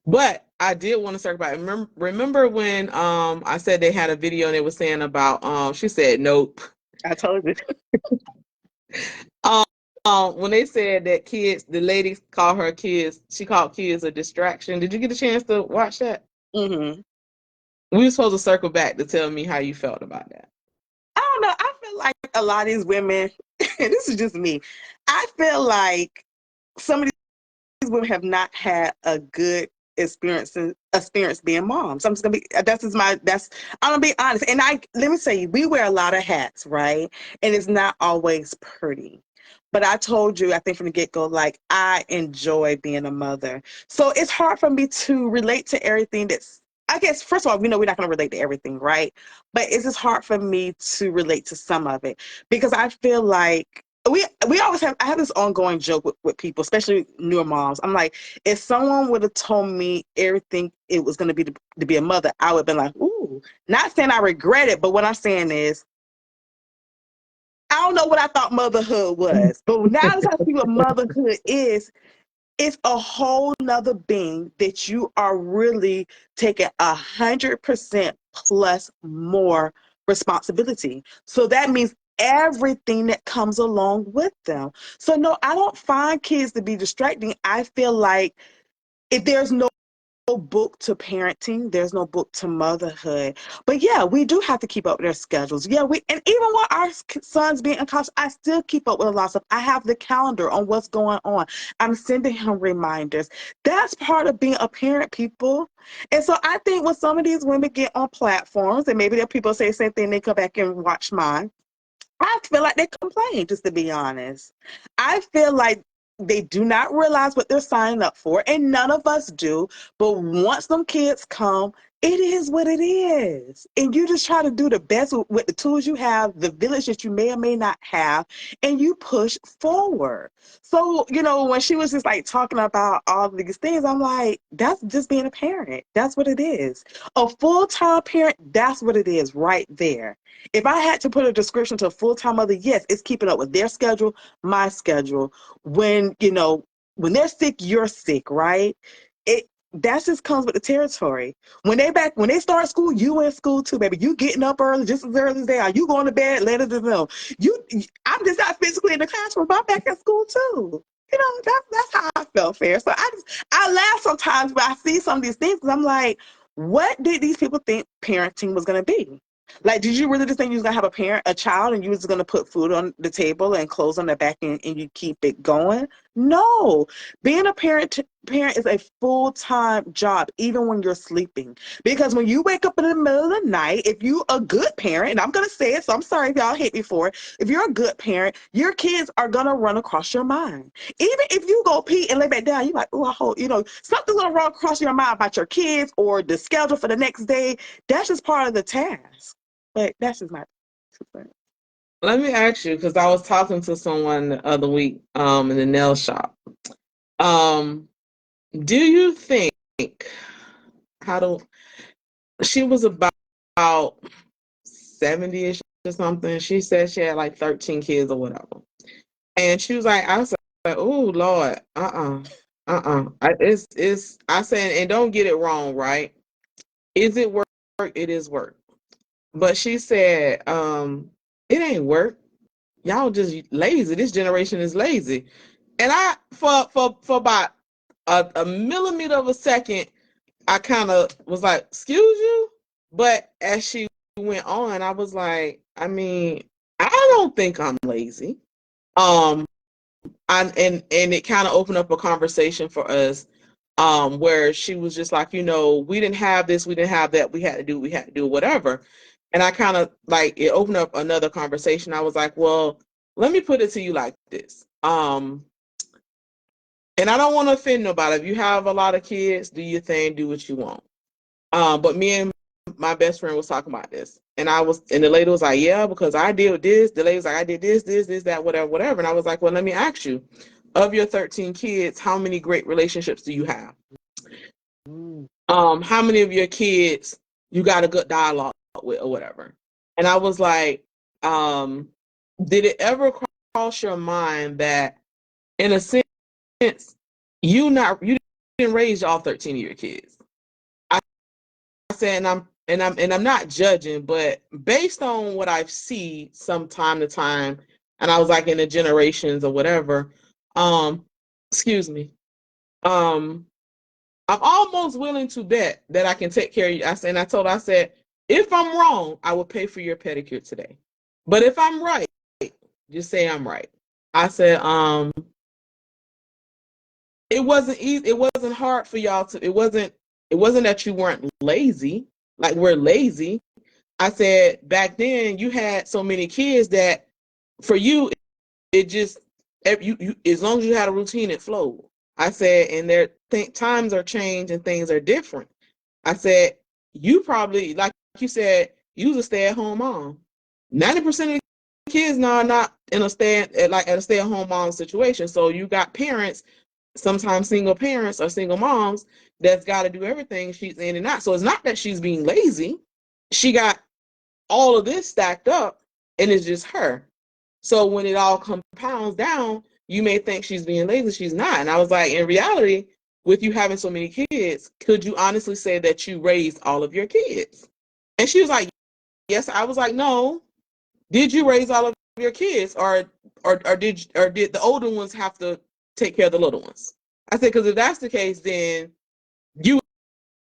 but I did want to circle back. Remember when I said they had a video and they were saying about she said nope. I told you. When they said that kids, the ladies call her kids, she called kids a distraction. Did you get a chance to watch that? Mm-hmm. We were supposed to circle back to tell me how you felt about that. I don't know. I feel like a lot of these women, and this is just me, I feel like some of these women have not had a good experience being moms. I'm just gonna be I'm gonna be honest. And let me say, we wear a lot of hats, right? And it's not always pretty. But I told you, I think from the get-go, like I enjoy being a mother. So it's hard for me to relate to everything I guess, first of all, we know we're not going to relate to everything, right? But it's just hard for me to relate to some of it because I feel like we always I have this ongoing joke with people, especially newer moms. I'm like, if someone would have told me everything it was going to be to be a mother, I would have been like, ooh, not saying I regret it, but what I'm saying is, I don't know what I thought motherhood was, but now that I see what motherhood is, it's a whole nother being that you are really taking 100% plus more responsibility. So that means everything that comes along with them. So no, I don't find kids to be distracting. I feel like if there's no book to parenting, there's no book to motherhood. But yeah, we do have to keep up with their schedules. Yeah, and even with our sons being in college, I still keep up with a lot of stuff. I have the calendar on what's going on. I'm sending him reminders. That's part of being a parent, people. And so I think when some of these women get on platforms, and maybe there are people say the same thing, they come back and watch mine, I feel like they complain, just to be honest. I feel like they do not realize what they're signing up for, and none of us do. But once them kids come, it is what it is. And you just try to do the best with the tools you have, the village that you may or may not have, and you push forward. So, you know, when she was just like talking about all of these things, I'm like, that's just being a parent. That's what it is. A full-time parent, that's what it is right there. If I had to put a description to a full-time mother, yes, it's keeping up with their schedule, my schedule. When, you know, when they're sick, you're sick, right? That just comes with the territory. When they start school, you in school too, baby. You getting up early, just as early as they are. You going to bed later than them. I'm just not physically in the classroom, but I'm back at school too. You know, that's how I felt, fair. So I laugh sometimes when I see some of these things because I'm like, what did these people think parenting was gonna be? Like, did you really just think you was gonna have a child, and you was gonna put food on the table and clothes on the back and you keep it going? No, being a parent parent is a full-time job, even when you're sleeping. Because when you wake up in the middle of the night, if you a good parent, and I'm gonna say it, so I'm sorry if y'all hate me for it. If you're a good parent, your kids are gonna run across your mind. Even if you go pee and lay back down, you're like, oh, I hope, something's gonna run across your mind about your kids or the schedule for the next day. That's just part of the task. But that's just my 2 cents. Let me ask you, because I was talking to someone the other week in the nail shop. Do you think she was about 70-ish or something. She said she had like 13 kids or whatever. And she was like, I was like, oh Lord, I said, and don't get it wrong, right? Is it work? It is work. But she said, it ain't work. Y'all just lazy. This generation is lazy. And I, for about a millimeter of a second, I kind of was like, excuse you? But as she went on, I was like, I mean, I don't think I'm lazy. And it kind of opened up a conversation for us, where she was just like, we didn't have this, we didn't have that, we had to do whatever. And I kind of like, it opened up another conversation. I was like, well, let me put it to you like this. And I don't want to offend nobody. If you have a lot of kids, do your thing, do what you want. But me and my best friend was talking about this. And the lady was like, yeah, because I did this. The lady was like, I did this, that, whatever. And I was like, well, let me ask you, of your 13 kids, how many great relationships do you have? How many of your kids you got a good dialogue with or whatever? And I was like, did it ever cross your mind that in a sense, you didn't raise all 13 of your kids? I said, and I'm not judging, but based on what I've seen from time to time, and I was like in the generations or whatever, excuse me, I'm almost willing to bet that I can take care of you. I said, if I'm wrong, I will pay for your pedicure today. But if I'm right, just say I'm right. I said, it wasn't easy. It wasn't hard for y'all to. It wasn't that you weren't lazy. Like we're lazy. I said back then you had so many kids that for you it just you as long as you had a routine it flowed. I said, and times are changed and things are different. I said you probably, like you said, you was a stay-at-home mom. 90% of the kids now are not in a stay-at-home mom situation. So you got parents, sometimes single parents or single moms, that's got to do everything. She's in and out. So it's not that she's being lazy. She got all of this stacked up and it's just her. So when it all compounds down, you may think she's being lazy. She's not. And I was like, in reality, with you having so many kids, could you honestly say that you raised all of your kids? And she was like, yes. I was like, no. Did you raise all of your kids, or did the older ones have to take care of the little ones? I said, because if that's the case, then you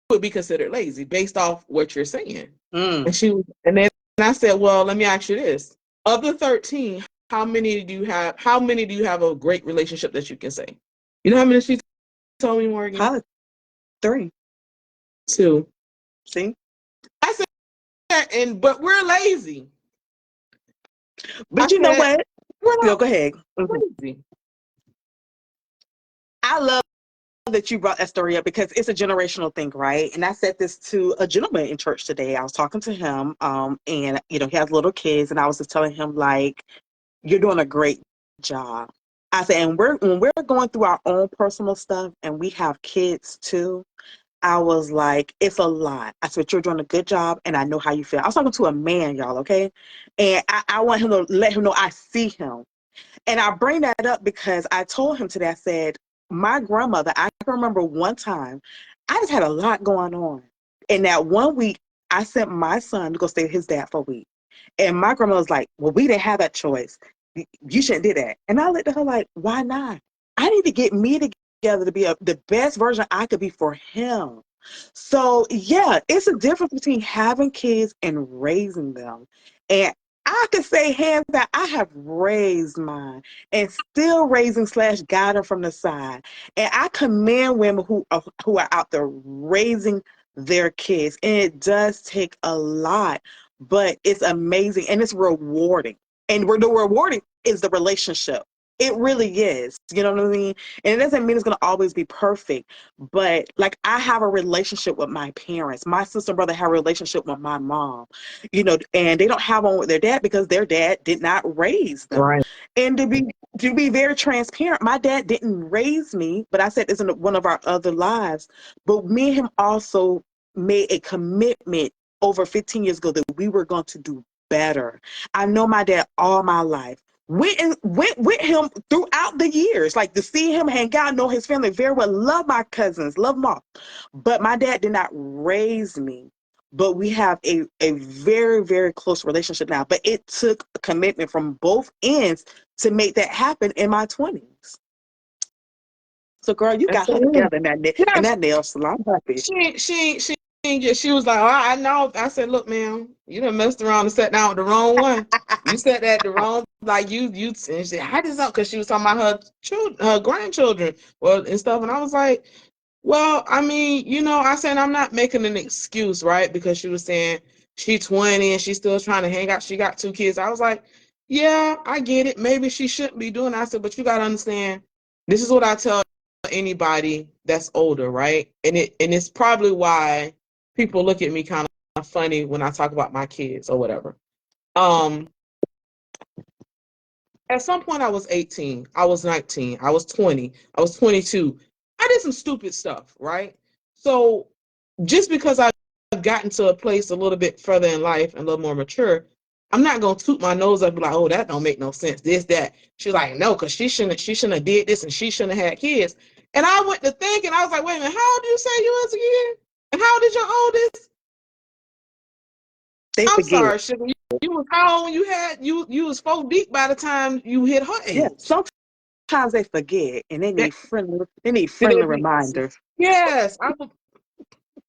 would be considered lazy based off what you're saying. And then I said, well, let me ask you this: of the 13, how many do you have a great relationship that you can say? You know how many she told me, Morgan? Probably 3. 2. See? I said, but we're lazy. But you know what? Go ahead. Lazy. I love that you brought that story up because it's a generational thing, right? And I said this to a gentleman in church today. I was talking to him, and he has little kids, and I was just telling him, like, you're doing a great job. I said, and when we're going through our own personal stuff and we have kids too, I was like, it's a lot. I said, you're doing a good job, and I know how you feel. I was talking to a man, y'all, okay? And I want him to let him know I see him. And I bring that up because I told him today, I said, my grandmother, I can remember one time, I just had a lot going on. And that one week, I sent my son to go stay with his dad for a week. And my grandma was like, well, we didn't have that choice. You shouldn't do that. And I looked at her like, why not? I need to get me together to be the best version I could be for him. So, yeah, it's a difference between having kids and raising them. And I could say hands down, I have raised mine and still raising / guiding from the side. And I commend women who are out there raising their kids. And it does take a lot, but it's amazing and it's rewarding. And the rewarding is the relationship. It really is. You know what I mean? And it doesn't mean it's going to always be perfect, but like I have a relationship with my parents. My sister and brother have a relationship with my mom, and they don't have one with their dad because their dad did not raise them. Right. And to be very transparent, my dad didn't raise me, but I said it's in one of our other lives. But me and him also made a commitment over 15 years ago that we were going to do better. I know my dad all my life. Went with him throughout the years, like to see him hang out, know his family very well, love my cousins, love them all. But my dad did not raise me. But we have a very, very close relationship now. But it took a commitment from both ends to make that happen in my 20s. So, girl, you got her together in that nail salon. I'm happy. She was like, oh, I know. I said, look, ma'am, you done messed around and sat down with the wrong one. You sat at the wrong, like you, and she said, how does that? Because she was talking about her grandchildren, and stuff. And I was like, well, I mean, I said, I'm not making an excuse, right? Because she was saying she's 20 and she's still trying to hang out. She got 2 kids. I was like, yeah, I get it. Maybe she shouldn't be doing it. I said, but you got to understand, this is what I tell anybody that's older, right? And it's probably why people look at me kind of funny when I talk about my kids or whatever. At some point I was 18, I was 19, I was 20, I was 22. I did some stupid stuff, right? So just because I've gotten to a place a little bit further in life and a little more mature, I'm not gonna toot my nose up and be like, oh, that don't make no sense. This, that. She's like, no, because she shouldn't have did this and she shouldn't have had kids. And I went to think and I was like, wait a minute, how old do you say you was again? And how old is your oldest? I'm sorry, sugar. You was how old when you was 4 deep by the time you hit her age. Yeah, sometimes they forget and they need friendly reminders. Yes.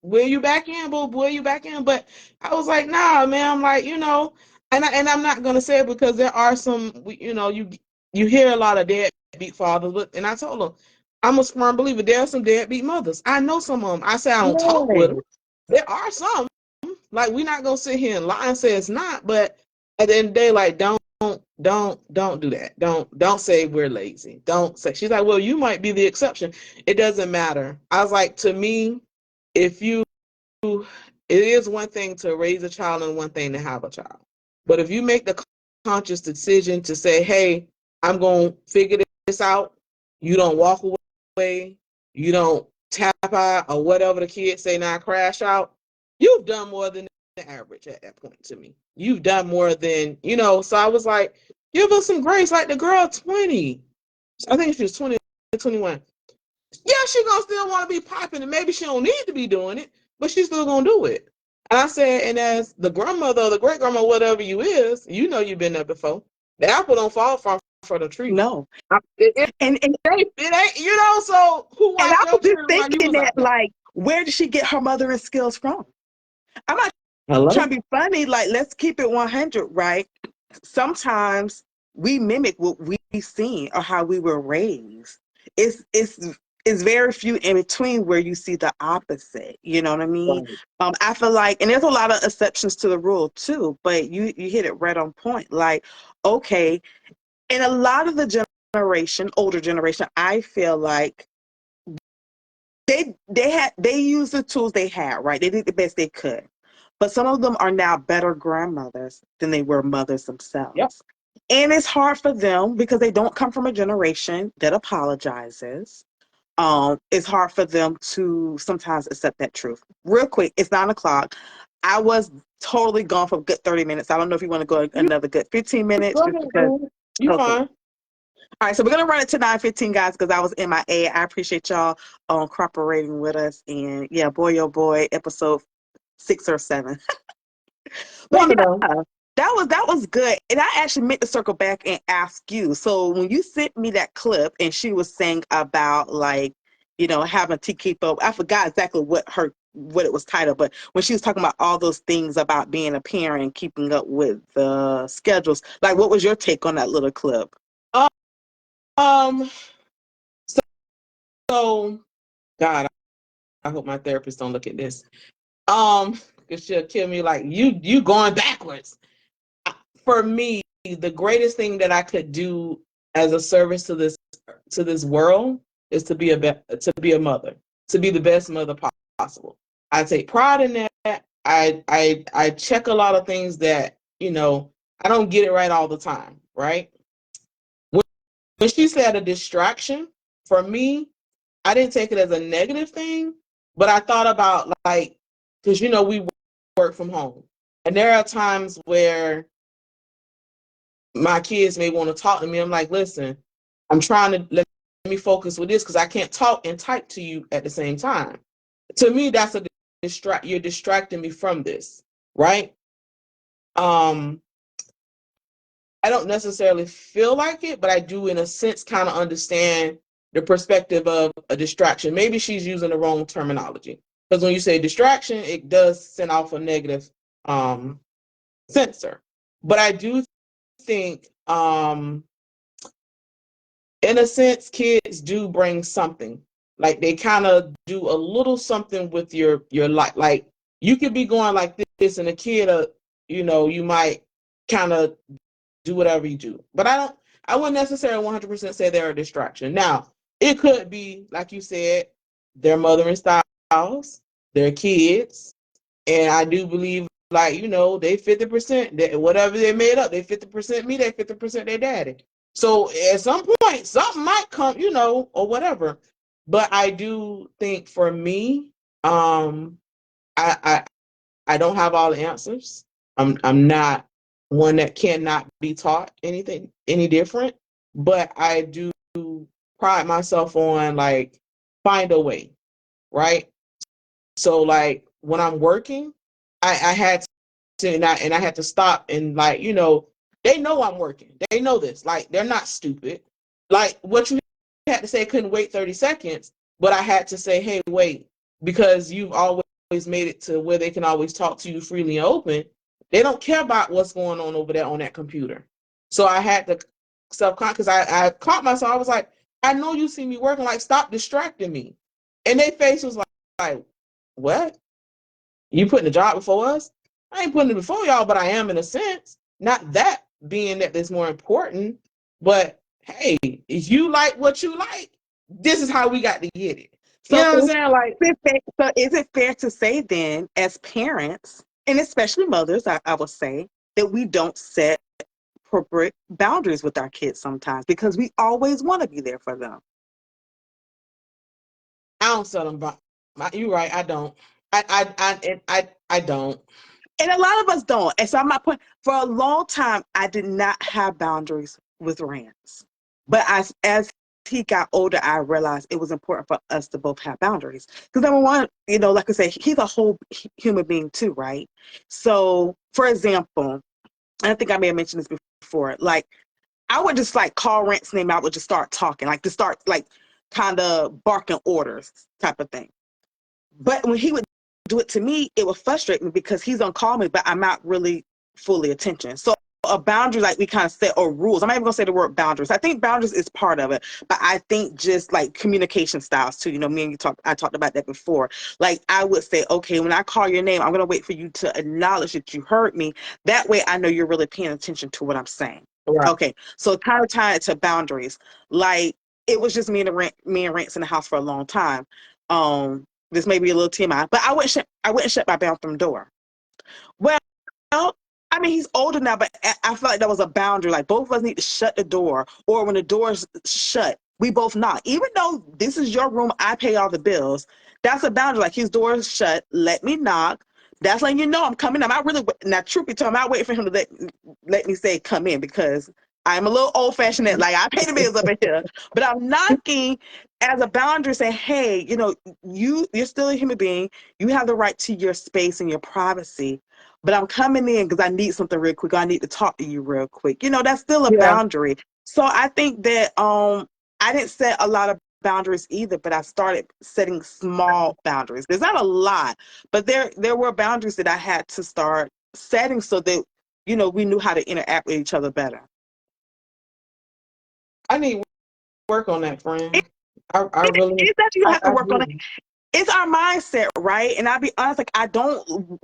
Will you back in, boo? Will you back in? But I was like, nah, man. I'm like, and I'm not gonna say it because there are some, you hear a lot of deadbeat fathers, and I told them, I'm a firm believer. There are some deadbeat mothers. I know some of them. I say I don't talk with them. There are some. Like, we're not gonna sit here and lie and say it's not, but at the end of the day, like, don't do that. Don't say we're lazy. Don't say. She's like, well, you might be the exception. It doesn't matter. I was like, to me, it is one thing to raise a child and one thing to have a child. But if you make the conscious decision to say, hey, I'm going to figure this out, you don't walk away, you don't tap out or whatever the kids say now, crash out, you've done more than the average at that point to me. You've done more than, so I was like, give us some grace. Like the girl 20, I think she was 20, 21. Yeah, she gonna still want to be popping and maybe she don't need to be doing it, but she's still gonna do it. And I said, and as the grandmother or the great grandma, whatever you is, you've been there before. The apple don't fall from the tree. No. It ain't, so who watched your children while you was that, like, where did she get her mothering skills from? I'm not trying to be funny. Like, let's keep it 100, right? Sometimes we mimic what we've seen or how we were raised. It's very few in between where you see the opposite. You know what I mean? Right. I feel like, and there's a lot of exceptions to the rule too, but you hit it right on point. Like, okay, and a lot of the older generation, I feel like they used the tools they had, right? They did the best they could. But some of them are now better grandmothers than they were mothers themselves. Yep. And it's hard for them because they don't come from a generation that apologizes. It's hard for them to sometimes accept that truth. Real quick, it's 9:00. I was totally gone for a good 30 minutes. I don't know if you want to go another good 15 minutes. You're fine. All right, so we're going to run it to 9:15, guys, because I was MIA. I appreciate y'all cooperating with us. And, yeah, boy, oh boy, episode 6 or 7. But yeah, that was good. And I actually meant to circle back and ask you. So when you sent me that clip and she was saying about, like, having to keep up, I forgot exactly what her what it was titled, but when she was talking about all those things about being a parent and keeping up with the schedules, like what was your take on that little clip? Um, so God, I hope my therapist don't look at this. Because she'll kill me like you going backwards. For me, the greatest thing that I could do as a service to this world is to be a mother, to be the best mother possible. I take pride in that. I check a lot of things that, I don't get it right all the time, right? When she said a distraction, for me, I didn't take it as a negative thing, but I thought about, like, because we work from home, and there are times where my kids may want to talk to me. I'm like, listen, I'm trying to let me focus with this because I can't talk and type to you at the same time. To me, that's you're distracting me from this, right? I don't necessarily feel like it, but I do, in a sense, kind of understand the perspective of a distraction. Maybe she's using the wrong terminology, because when you say distraction, it does send off a negative sensor. But I do think, in a sense, kids do bring something. Like, they kind of do a little something with your life. Like, you could be going like this, and a kid, you might kind of do whatever you do. But I wouldn't necessarily 100% say they're a distraction. Now, it could be, like you said, their mothering styles, their kids, and I do believe, like, they 50%, that whatever they made up, they 50% me, they 50% their daddy. So at some point, something might come, or whatever. But I do think, for me, I I don't have all the answers. I'm not one that cannot be taught anything any different, but I do pride myself on, like, find a way, right? So, like, when I'm working, I had to, and I had to stop, and, like, they know I'm working. They know this. Like, they're not stupid. Like, what you had to say, I couldn't wait 30 seconds, but I had to say, hey, wait, because you've always made it to where they can always talk to you freely and open. They don't care about what's going on over there on that computer. So I had to self-conscious, because I caught myself. I was like, I know you see me working. Like, stop distracting me. And their face was like, what? You putting the job before us? I ain't putting it before y'all, but I am, in a sense. Not that being that it's more important, but hey, if you like what you like, this is how we got to get it. You know what I'm saying? Like, So is it fair to say then, as parents, and especially mothers, I would say, that we don't set appropriate boundaries with our kids sometimes because we always want to be there for them? I don't set them. You're right. I don't. I don't. And a lot of us don't. And so my point, for a long time, I did not have boundaries with Rance. But as he got older, I realized it was important for us to both have boundaries. Because number one, like I say, he's a whole human being too, right? So, for example, I think I may have mentioned this before, like, I would just, like, call Rance's name. I would just start talking, like, to start, like, kind of barking orders type of thing. But when he would do it to me, it would frustrate me because he's gonna call me, but I'm not really fully attention. So a boundary, like, we kind of set, or rules. I'm not even gonna say the word boundaries. I think boundaries is part of it, but I think just like communication styles too. Me and I talked about that before. Like, I would say, okay, when I call your name, I'm gonna wait for you to acknowledge that you heard me. That way I know you're really paying attention to what I'm saying. Right. Okay. So kind of tie it to boundaries. Like, it was just me and Rance in the house for a long time. This may be a little TMI, but I wouldn't shut my bathroom door. Well, I mean, he's older now, but I felt like that was a boundary. Like, both of us need to shut the door, or when the door's shut, we both knock. Even though this is your room, I pay all the bills. That's a boundary. Like, his door is shut, let me knock. That's letting you know I'm coming. I'm not really, now, truth be told, I'm not waiting for him to let me say come in, because I'm a little old fashioned. Like, I pay the bills up in here, but I'm knocking as a boundary, saying, hey, you're still a human being. You have the right to your space and your privacy, but I'm coming in because I need something real quick. I need to talk to you real quick. That's still a Yeah. boundary. So I think that I didn't set a lot of boundaries either, but I started setting small boundaries. There's not a lot, but there were boundaries that I had to start setting so that, you know, we knew how to interact with each other better. I need work on that, friend. I really, It's that you have to I work on it. do. It's our mindset, right? And I'll be honest, like I don't.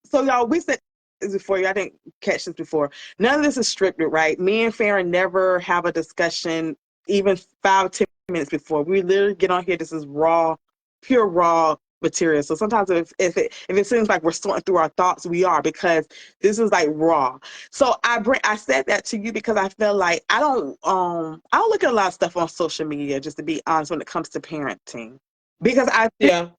So y'all, we said this before. I didn't catch this before. None of this is scripted, right? Me and Farron never have a discussion, even 5 or 10 minutes before. We literally get on here. This is raw, pure raw material. So sometimes if it seems like we're sorting through our thoughts, we are, because this is like raw. So I said that to you because I feel like I don't look at a lot of stuff on social media, just to be honest, when it comes to parenting, because Yeah.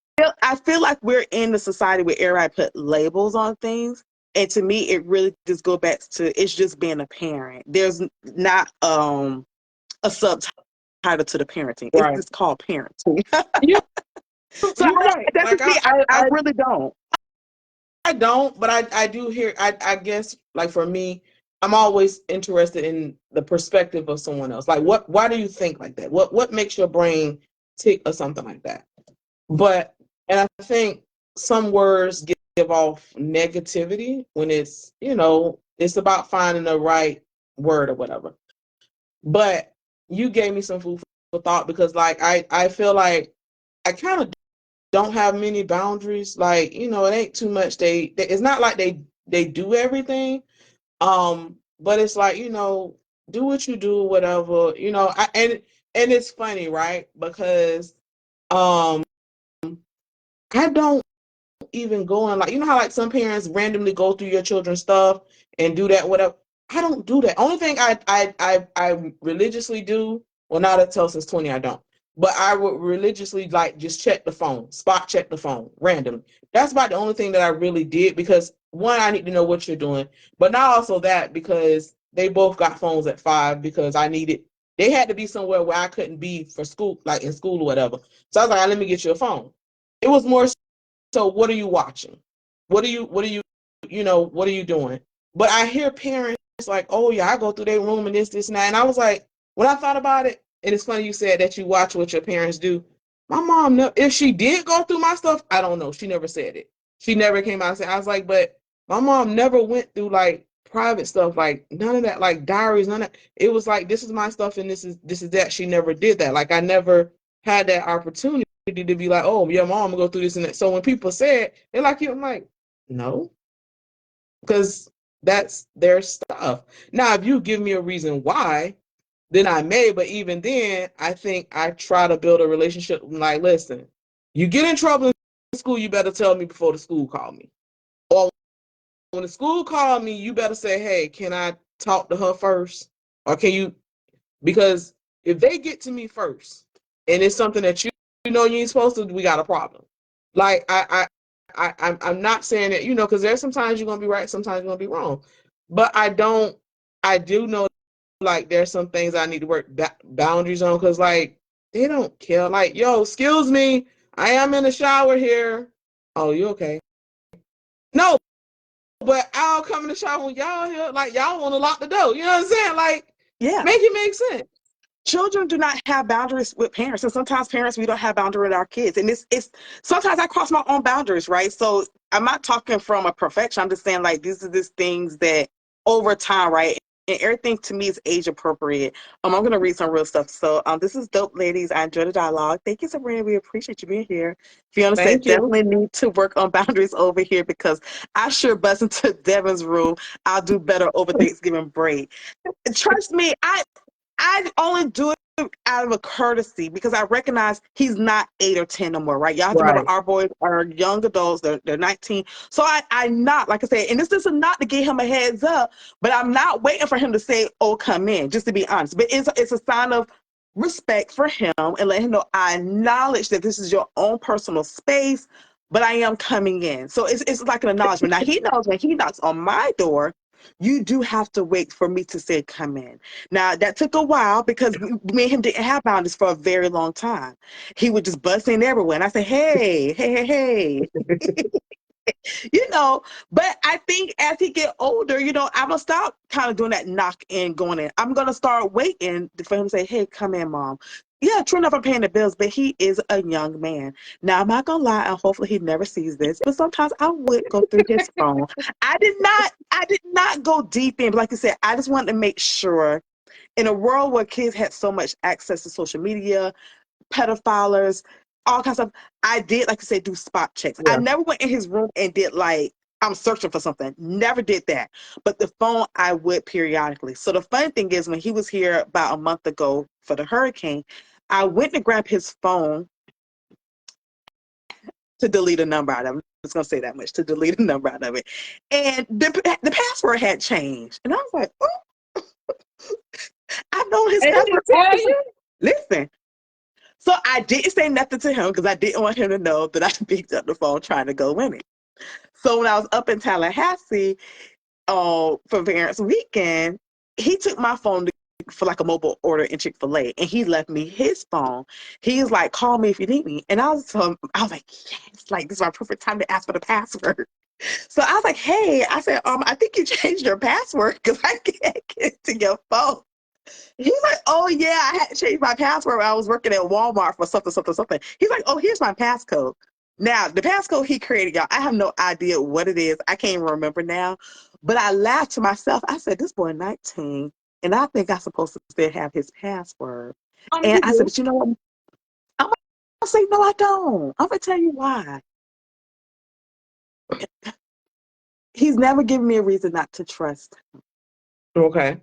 I feel like we're in the society where everybody put labels on things. And to me, it really just goes back to, it's just being a parent. There's not a subtitle to the parenting. It's Right. just called parenting. You So you're right. that's Like just me. I really don't. I don't, but I do hear. I guess like for me, I'm always interested in the perspective of someone else. Like, why do you think like that? What makes your brain tick or something like that? But and I think some words give off negativity when it's, you know, it's about finding the right word or whatever. But you gave me some food for thought, because like I feel like I kind of don't have many boundaries. Like, you know, it ain't too much. It's not like they do everything. But it's like, you know, do what you do, whatever, you know. And it's funny, right? Because um I don't even go in, like, you know how like some parents randomly go through your children's stuff and do that, whatever. I don't do that. Only thing I religiously do, well, now that since 20 I don't. But I would religiously like just check the phone, spot check the phone randomly. That's about the only thing that I really did, because one, I need to know what you're doing, but not also that, because they both got phones at 5, because they had to be somewhere where I couldn't be for school, like in school or whatever. So I was like, let me get you a phone. It was more so, what are you watching? You know, what are you doing? But I hear parents like, oh yeah, I go through their room and this, and that. And I was like, when I thought about it, and it's funny you said that you watch what your parents do. My mom, if she did go through my stuff, I don't know. She never said it. She never came out and said, I was like, but my mom never went through like private stuff, like none of that, like diaries, none of that. It was like, this is my stuff and this is that. She never did that. Like I never had that opportunity to be like, oh, your mom will go through this and that. So when people say it, they're like, I'm like, no, because that's their stuff. Now, if you give me a reason why, then I may. But even then, I think I try to build a relationship. Like, listen, you get in trouble in school, you better tell me before the school call me. Or when the school called me, you better say, hey, can I talk to her first? Or can you? Because if they get to me first and it's something that you know you ain't supposed to, we got a problem. Like I'm not saying that, you know, because there's sometimes you're gonna be right, sometimes you're gonna be wrong. But I do know like there's some things I need to work boundaries on, because like they don't care. Like, yo, excuse me, I am in the shower here. Oh, you okay? No, but I'll come in the shower when y'all here. Like, y'all want to lock the door. You know what I'm saying? Like, Yeah. make it make sense. Children do not have boundaries with parents, and sometimes parents, we don't have boundaries with our kids, and it's sometimes I cross my own boundaries, right? So I'm not talking from a perfection. I'm just saying like these are just things that over time, right? And everything to me is age appropriate. I'm gonna read some real stuff. So this is dope, ladies. I enjoyed the dialogue. Thank you, Sabrina. We appreciate you being here. Fiona said Thank you. definitely need to work on boundaries over here, because I sure bust into Devin's room. I'll do better over Thanksgiving break. Trust me, I only do it out of a courtesy, because I recognize he's not 8 or 10 no more, right? Y'all have to remember Right. our boys are young adults, they're 19. So I not, like I said, and this is not to give him a heads up, but I'm not waiting for him to say, oh, come in, just to be honest. But it's a sign of respect for him, and let him know I acknowledge that this is your own personal space, but I am coming in. So it's like an acknowledgement. Now he knows when he knocks on my door, you do have to wait for me to say come in. Now that took a while, because me and him didn't have boundaries for a very long time. He would just bust in everywhere, and I say, hey, hey, hey, hey. You know, but I think as he get older, you know, I'm gonna stop kind of doing that knock in, going in. I'm gonna start waiting for him to say, hey, come in, mom. Yeah, true enough, I'm paying the bills, but he is a young man. Now, I'm not gonna lie, and hopefully he never sees this, but sometimes I would go through his phone. I did not go deep in, but like I said, I just wanted to make sure in a world where kids had so much access to social media, pedophiles, all kinds of stuff. I did, like I said, do spot checks. I Yeah. never went in his room and did like, I'm searching for something. Never did that. But the phone, I would periodically. So the funny thing is, when he was here about a month ago for the hurricane, I went to grab his phone to delete a number out of it. I'm just going to say that much, to delete a number out of it. And the password had changed. And I was like, oh, I've known his And he password. didn't tell you? Listen, so I didn't say nothing to him because I didn't want him to know that I picked up the phone trying to go in it. So when I was up in Tallahassee for Parents Weekend, he took my phone for like a mobile order in Chick-fil-A, and he left me his phone. He's like, call me if you need me. And I was like, yes, like this is my perfect time to ask for the password. So I was like, hey, I said, I think you changed your password because I can't get to your phone. He's like, oh yeah, I had to change my password when I was working at Walmart for something, something, something. He's like, oh, here's my passcode. Now, the passcode he created, y'all, I have no idea what it is. I can't even remember now. But I laughed to myself. I said, this boy 19, and I think I'm supposed to still have his password. And You I said, do. but you know what? I'm going to say, no, I don't. I'm going to tell you why. He's never given me a reason not to trust. Okay.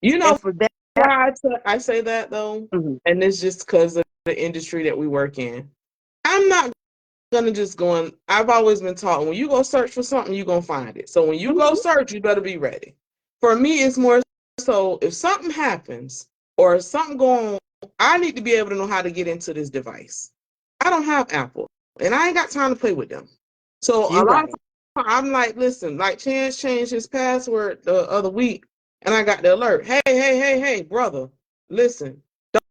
You know And for that, why I say that though? mhm. And it's just because of the industry that we work in. I'm not gonna just go in. I've always been taught when you go search for something, you're gonna find it. So when you go search, you better be ready. For me, it's more so if something happens or something going on, I need to be able to know how to get into this device. I don't have Apple and I ain't got time to play with them. So a You're lot of right. times I'm like, listen, like Chance changed his password the other week and I got the alert. Hey, brother, listen,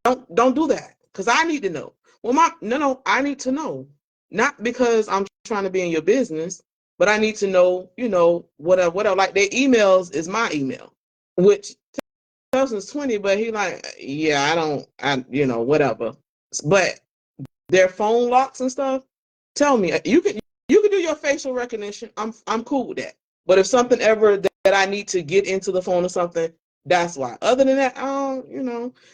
don't do that. Cause I need to know. Well, no, I need to know. Not because I'm trying to be in your business, but I need to know, whatever. Like their emails is my email, which tells us 20, but he like, yeah, whatever. But their phone locks and stuff, tell me, you can do your facial recognition. I'm cool with that. But if something ever that I need to get into the phone or something, that's why. Other than that,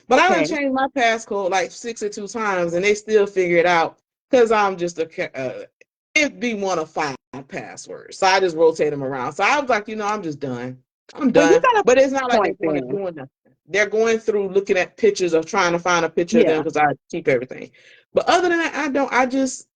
But I done Okay. changed my passcode like 62 times, and they still figure it out because I'm just it'd be one of 5 passwords. So I just rotate them around. So I was like, I'm just done. I'm Well, you done. got a But it's not like they're point going to then. doing nothing. They're going through looking at pictures of trying to find a picture of them Yeah. because I keep everything. But other than that, I don't. I just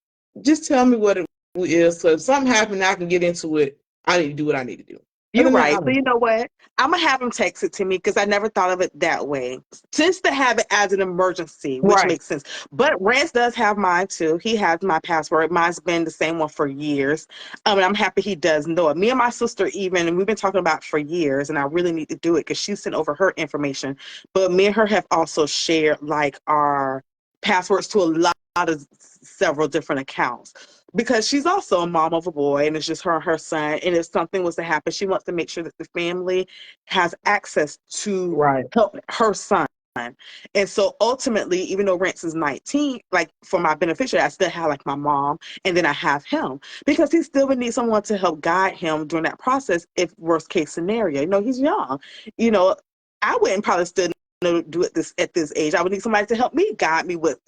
tell me what it is. So if something happened, I can get into it. I need to do what I need to do. Other You're than that, I right. So don't. you know what? I'm gonna have him text it to me because I never thought of it that way. Since to have it as an emergency, which Right. makes sense. But Rance does have mine too. He has my password. Mine's been the same one for years. And I'm happy he does know it. Me and my sister even, and we've been talking about it for years, and I really need to do it because she sent over her information. But me and her have also shared like our passwords to a lot of several different accounts because she's also a mom of a boy and it's just her and her son, and if something was to happen, she wants to make sure that the family has access to Right. help her son. And so ultimately, even though Rance is 19, like for my beneficiary, I still have like my mom and then I have him because he still would need someone to help guide him during that process if worst case scenario. He's young. You know, I wouldn't probably still do it this at this age. I would need somebody to help me guide me with,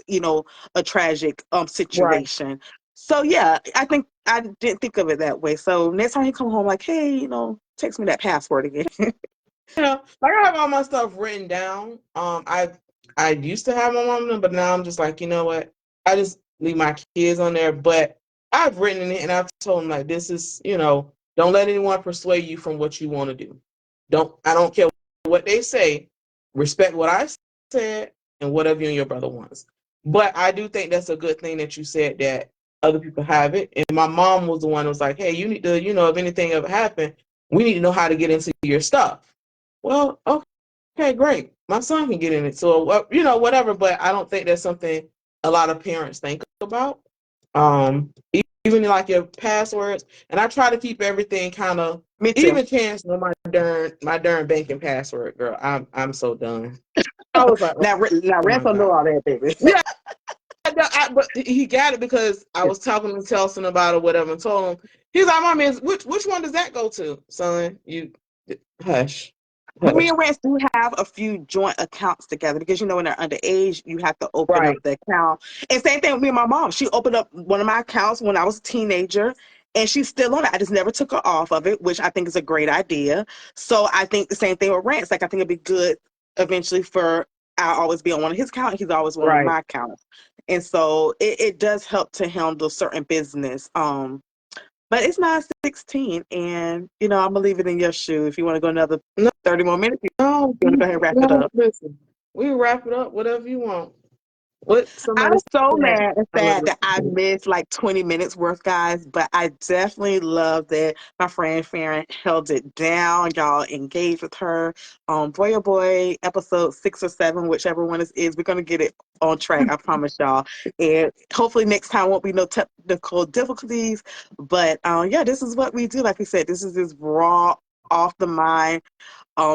a tragic Right. situation. So yeah, I think I didn't think of it that way. So next time he come home, like, hey, text me that password again. Yeah, like I have all my stuff written down. I used to have my mom number, but now I'm just like, you know what? I just leave my kids on there. But I've written it and I've told them like, this is, don't let anyone persuade you from what you want to do. I don't care what they say. Respect what I said and whatever you and your brother wants. But I do think that's a good thing that you said that other people have it. And my mom was the one who was like, hey, you need to, if anything ever happened, we need to know how to get into your stuff. Well, okay, great. My son can get in it. So, whatever. But I don't think that's something a lot of parents think about. Even like your passwords. And I try to keep everything kind of Me too. even chance know my darn banking password, girl. I'm so done. I was like, Now oh my Ransom know God. all that, baby. Yeah, but he got it because I was talking to Telson about it, whatever, and told him, he's like, Mom, which one does that go to, son? You hush. But me Hush. and Rance do have a few joint accounts together because when they're underage, you have to open Right. up the account. And same thing with me and my mom. She opened up one of my accounts when I was a teenager, and she's still on it. I just never took her off of it, which I think is a great idea. So I think the same thing with Rance. Like I think it'd be good eventually for I'll always be on one of his accounts. He's always on one of Right. my accounts. And so it does help to handle certain business. But it's 9:16, and I'm gonna leave it in your shoe. If you want to go another No, 30 more minutes, you no, want to go ahead and wrap it no, up. listen. We wrap it up, whatever you want. What I'm somebody so said. mad and I love sad that I missed like 20 minutes worth, guys. But I definitely love that my friend Farron held it down. Y'all engaged with her. Boy oh boy, episode 6 or 7, whichever one it is, we're gonna get it on track. I promise y'all. And hopefully next time won't be no technical difficulties. But yeah, this is what we do. Like we said, this is this raw, off the mind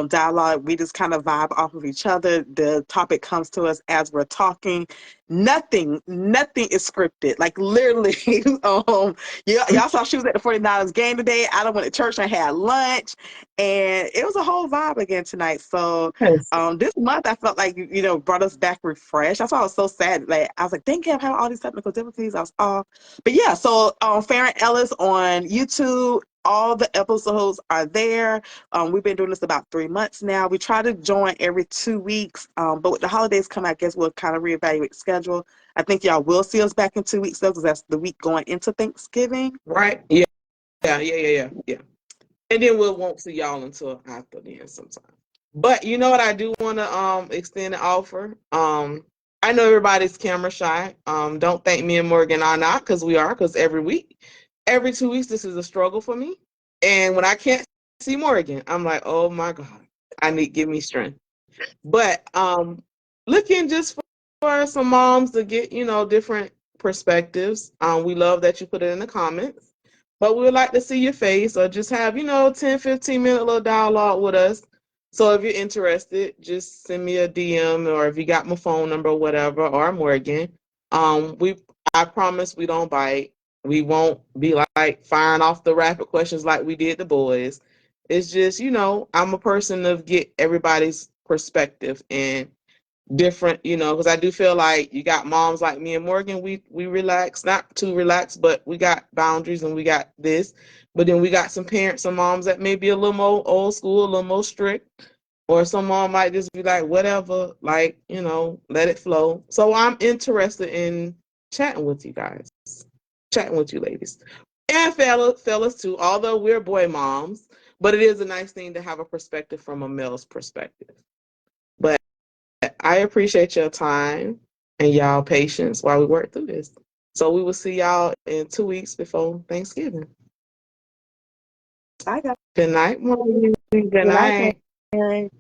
dialogue. We just kind of vibe off of each other. The topic comes to us as we're talking. Nothing is scripted. Like literally, y'all saw she was at the 49ers game today. I done went to church and had lunch, and it was a whole vibe again tonight. So Yes. this month I felt like brought us back refreshed. That's why I was so sad. Like I was like, thank you, I'm having all these technical difficulties. I was off, but yeah. So Farron Ellis on YouTube. All the episodes are there. We've been doing this about 3 months now. We try to join every 2 weeks, but with the holidays coming, I guess we'll kind of reevaluate the schedule. I think y'all will see us back in 2 weeks though, because that's the week going into Thanksgiving. Right? Yeah. Yeah. And then we won't see y'all until after then sometime. But you know what I do want to extend an offer. I know everybody's camera shy. Don't think me and Morgan are not, because we are, because every 2 weeks, this is a struggle for me. And when I can't see Morgan, I'm like, oh my God, give me strength. But looking just for some moms to get, different perspectives. We love that you put it in the comments. But we would like to see your face or just have, 10, 15-minute little dialogue with us. So if you're interested, just send me a DM, or if you got my phone number or whatever, or Morgan. I promise we don't bite. We won't be like firing off the rapid questions like we did the boys. It's just, I'm a person of get everybody's perspective and different, because I do feel like you got moms like me and Morgan, we relax, not too relaxed, but we got boundaries and we got this. But then we got some parents, some moms that may be a little more old school, a little more strict, or some mom might just be like, whatever, like, let it flow. So I'm interested in chatting with you guys, chatting with you ladies. And fellas too, although we're boy moms, but it is a nice thing to have a perspective from a male's perspective. But I appreciate your time and y'all patience while we work through this. So we will see y'all in 2 weeks before Thanksgiving. I got Good night, Maureen. Good Good night, night. Karen.